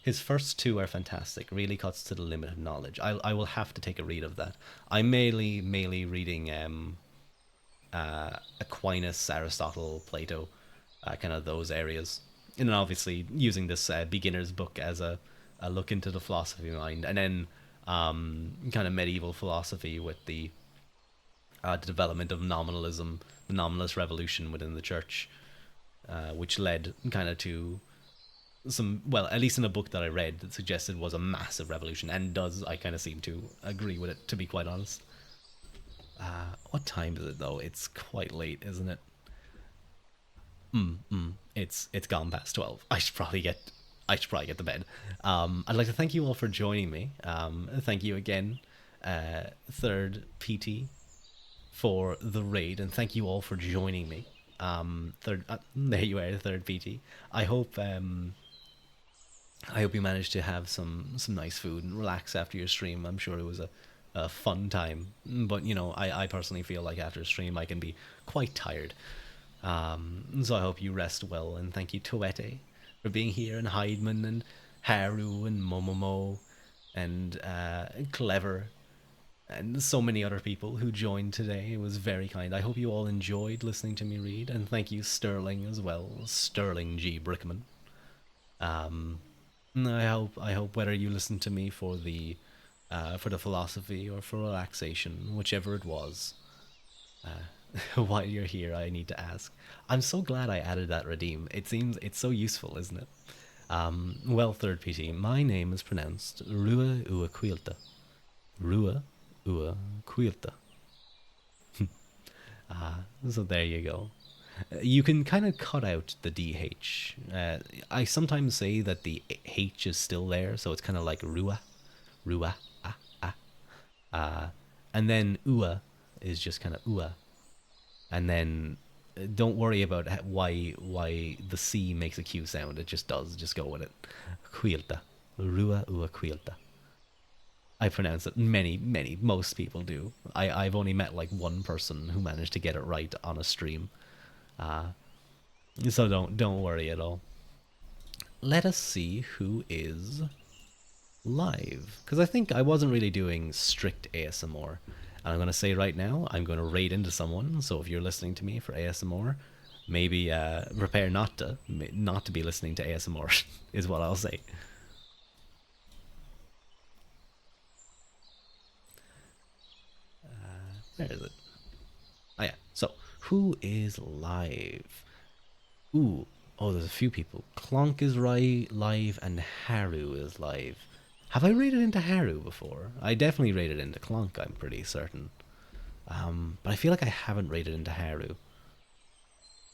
His first two are fantastic, really cuts to the limit of knowledge. I will have to take a read of that. I'm mainly reading Aquinas, Aristotle, Plato, kind of those areas. And then obviously using this beginner's book as a look into the philosophy of mind. And then kind of medieval philosophy with the development of nominalism, the nominalist revolution within the church, which led kind of to some, well, at least in a book that I read that suggested was a massive revolution, and does, I kind of seem to agree with it, to be quite honest. What time is it though? It's quite late, isn't it? It's gone past 12. I should probably get to bed. I'd like to thank you all for joining me. Thank you again, third PT, for the raid, and thank you all for joining me. Third, there you are, third PT. I hope I hope you managed to have some nice food and relax after your stream. I'm sure it was a fun time, but you know, I personally feel like after a stream I can be quite tired. So I hope you rest well, and thank you Toete for being here, and Heidman and Haru and Momomo and Clever and so many other people who joined today. It was very kind. I hope you all enjoyed listening to me read, and thank you Sterling as well, Sterling G Brickman. Um, I hope whether you listen to me for the philosophy or for relaxation, whichever it was, while you're here, I need to ask. I'm so glad I added that redeem. It seems it's so useful, isn't it? Well, third PT, my name is pronounced Rua Uaquilta. Rua Uaquilta. So there you go. You can kind of cut out the DH. I sometimes say that the H is still there, so it's kind of like Rua, Rua, ah, ah. Uh, and then Ua is just kind of Ua. And then don't worry about why the C makes a Q sound. It just does. Just go with it. Quilta. Rua Ua Quilta. I pronounce it. Most people do. I've only met like one person who managed to get it right on a stream. Uh, so don't worry at all. Let us see who is live, because I think I wasn't really doing strict ASMR. And I'm going to say right now, I'm going to raid into someone. So if you're listening to me for ASMR, maybe prepare not to be listening to ASMR is what I'll say. Where is it? Oh yeah. So who is live? Ooh. Oh, there's a few people. Clonk is right live, and Haru is live. Have I rated into Haru before? I definitely rated into Clonk, I'm pretty certain. But I feel like I haven't rated into Haru.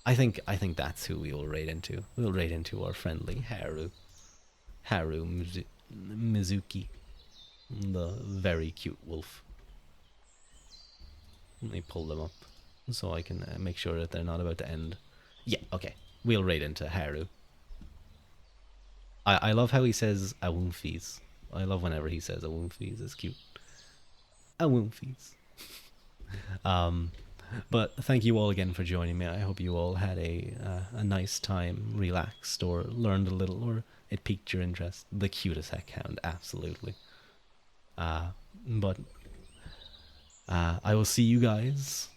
I think that's who we will raid into. We'll raid into our friendly Haru. Mizuki. The very cute wolf. Let me pull them up so I can make sure that they're not about to end. Yeah, okay. We'll raid into Haru. I love how he says Awumfis. I love whenever he says Awumfis. It's cute. Awumfis. Um, but thank you all again for joining me. I hope you all had a nice time, relaxed, or learned a little, or it piqued your interest. The cutest heck hound, absolutely. But I will see you guys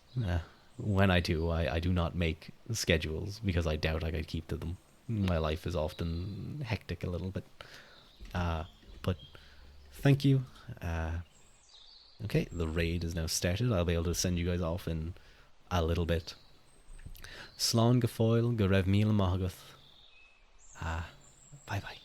when I do. I do not make schedules because I doubt I could keep to them. My life is often hectic a little bit. But thank you. Okay, the raid is now started. I'll be able to send you guys off in a little bit. Slán Gafoil, Go Rev Míle Mágath. Bye bye.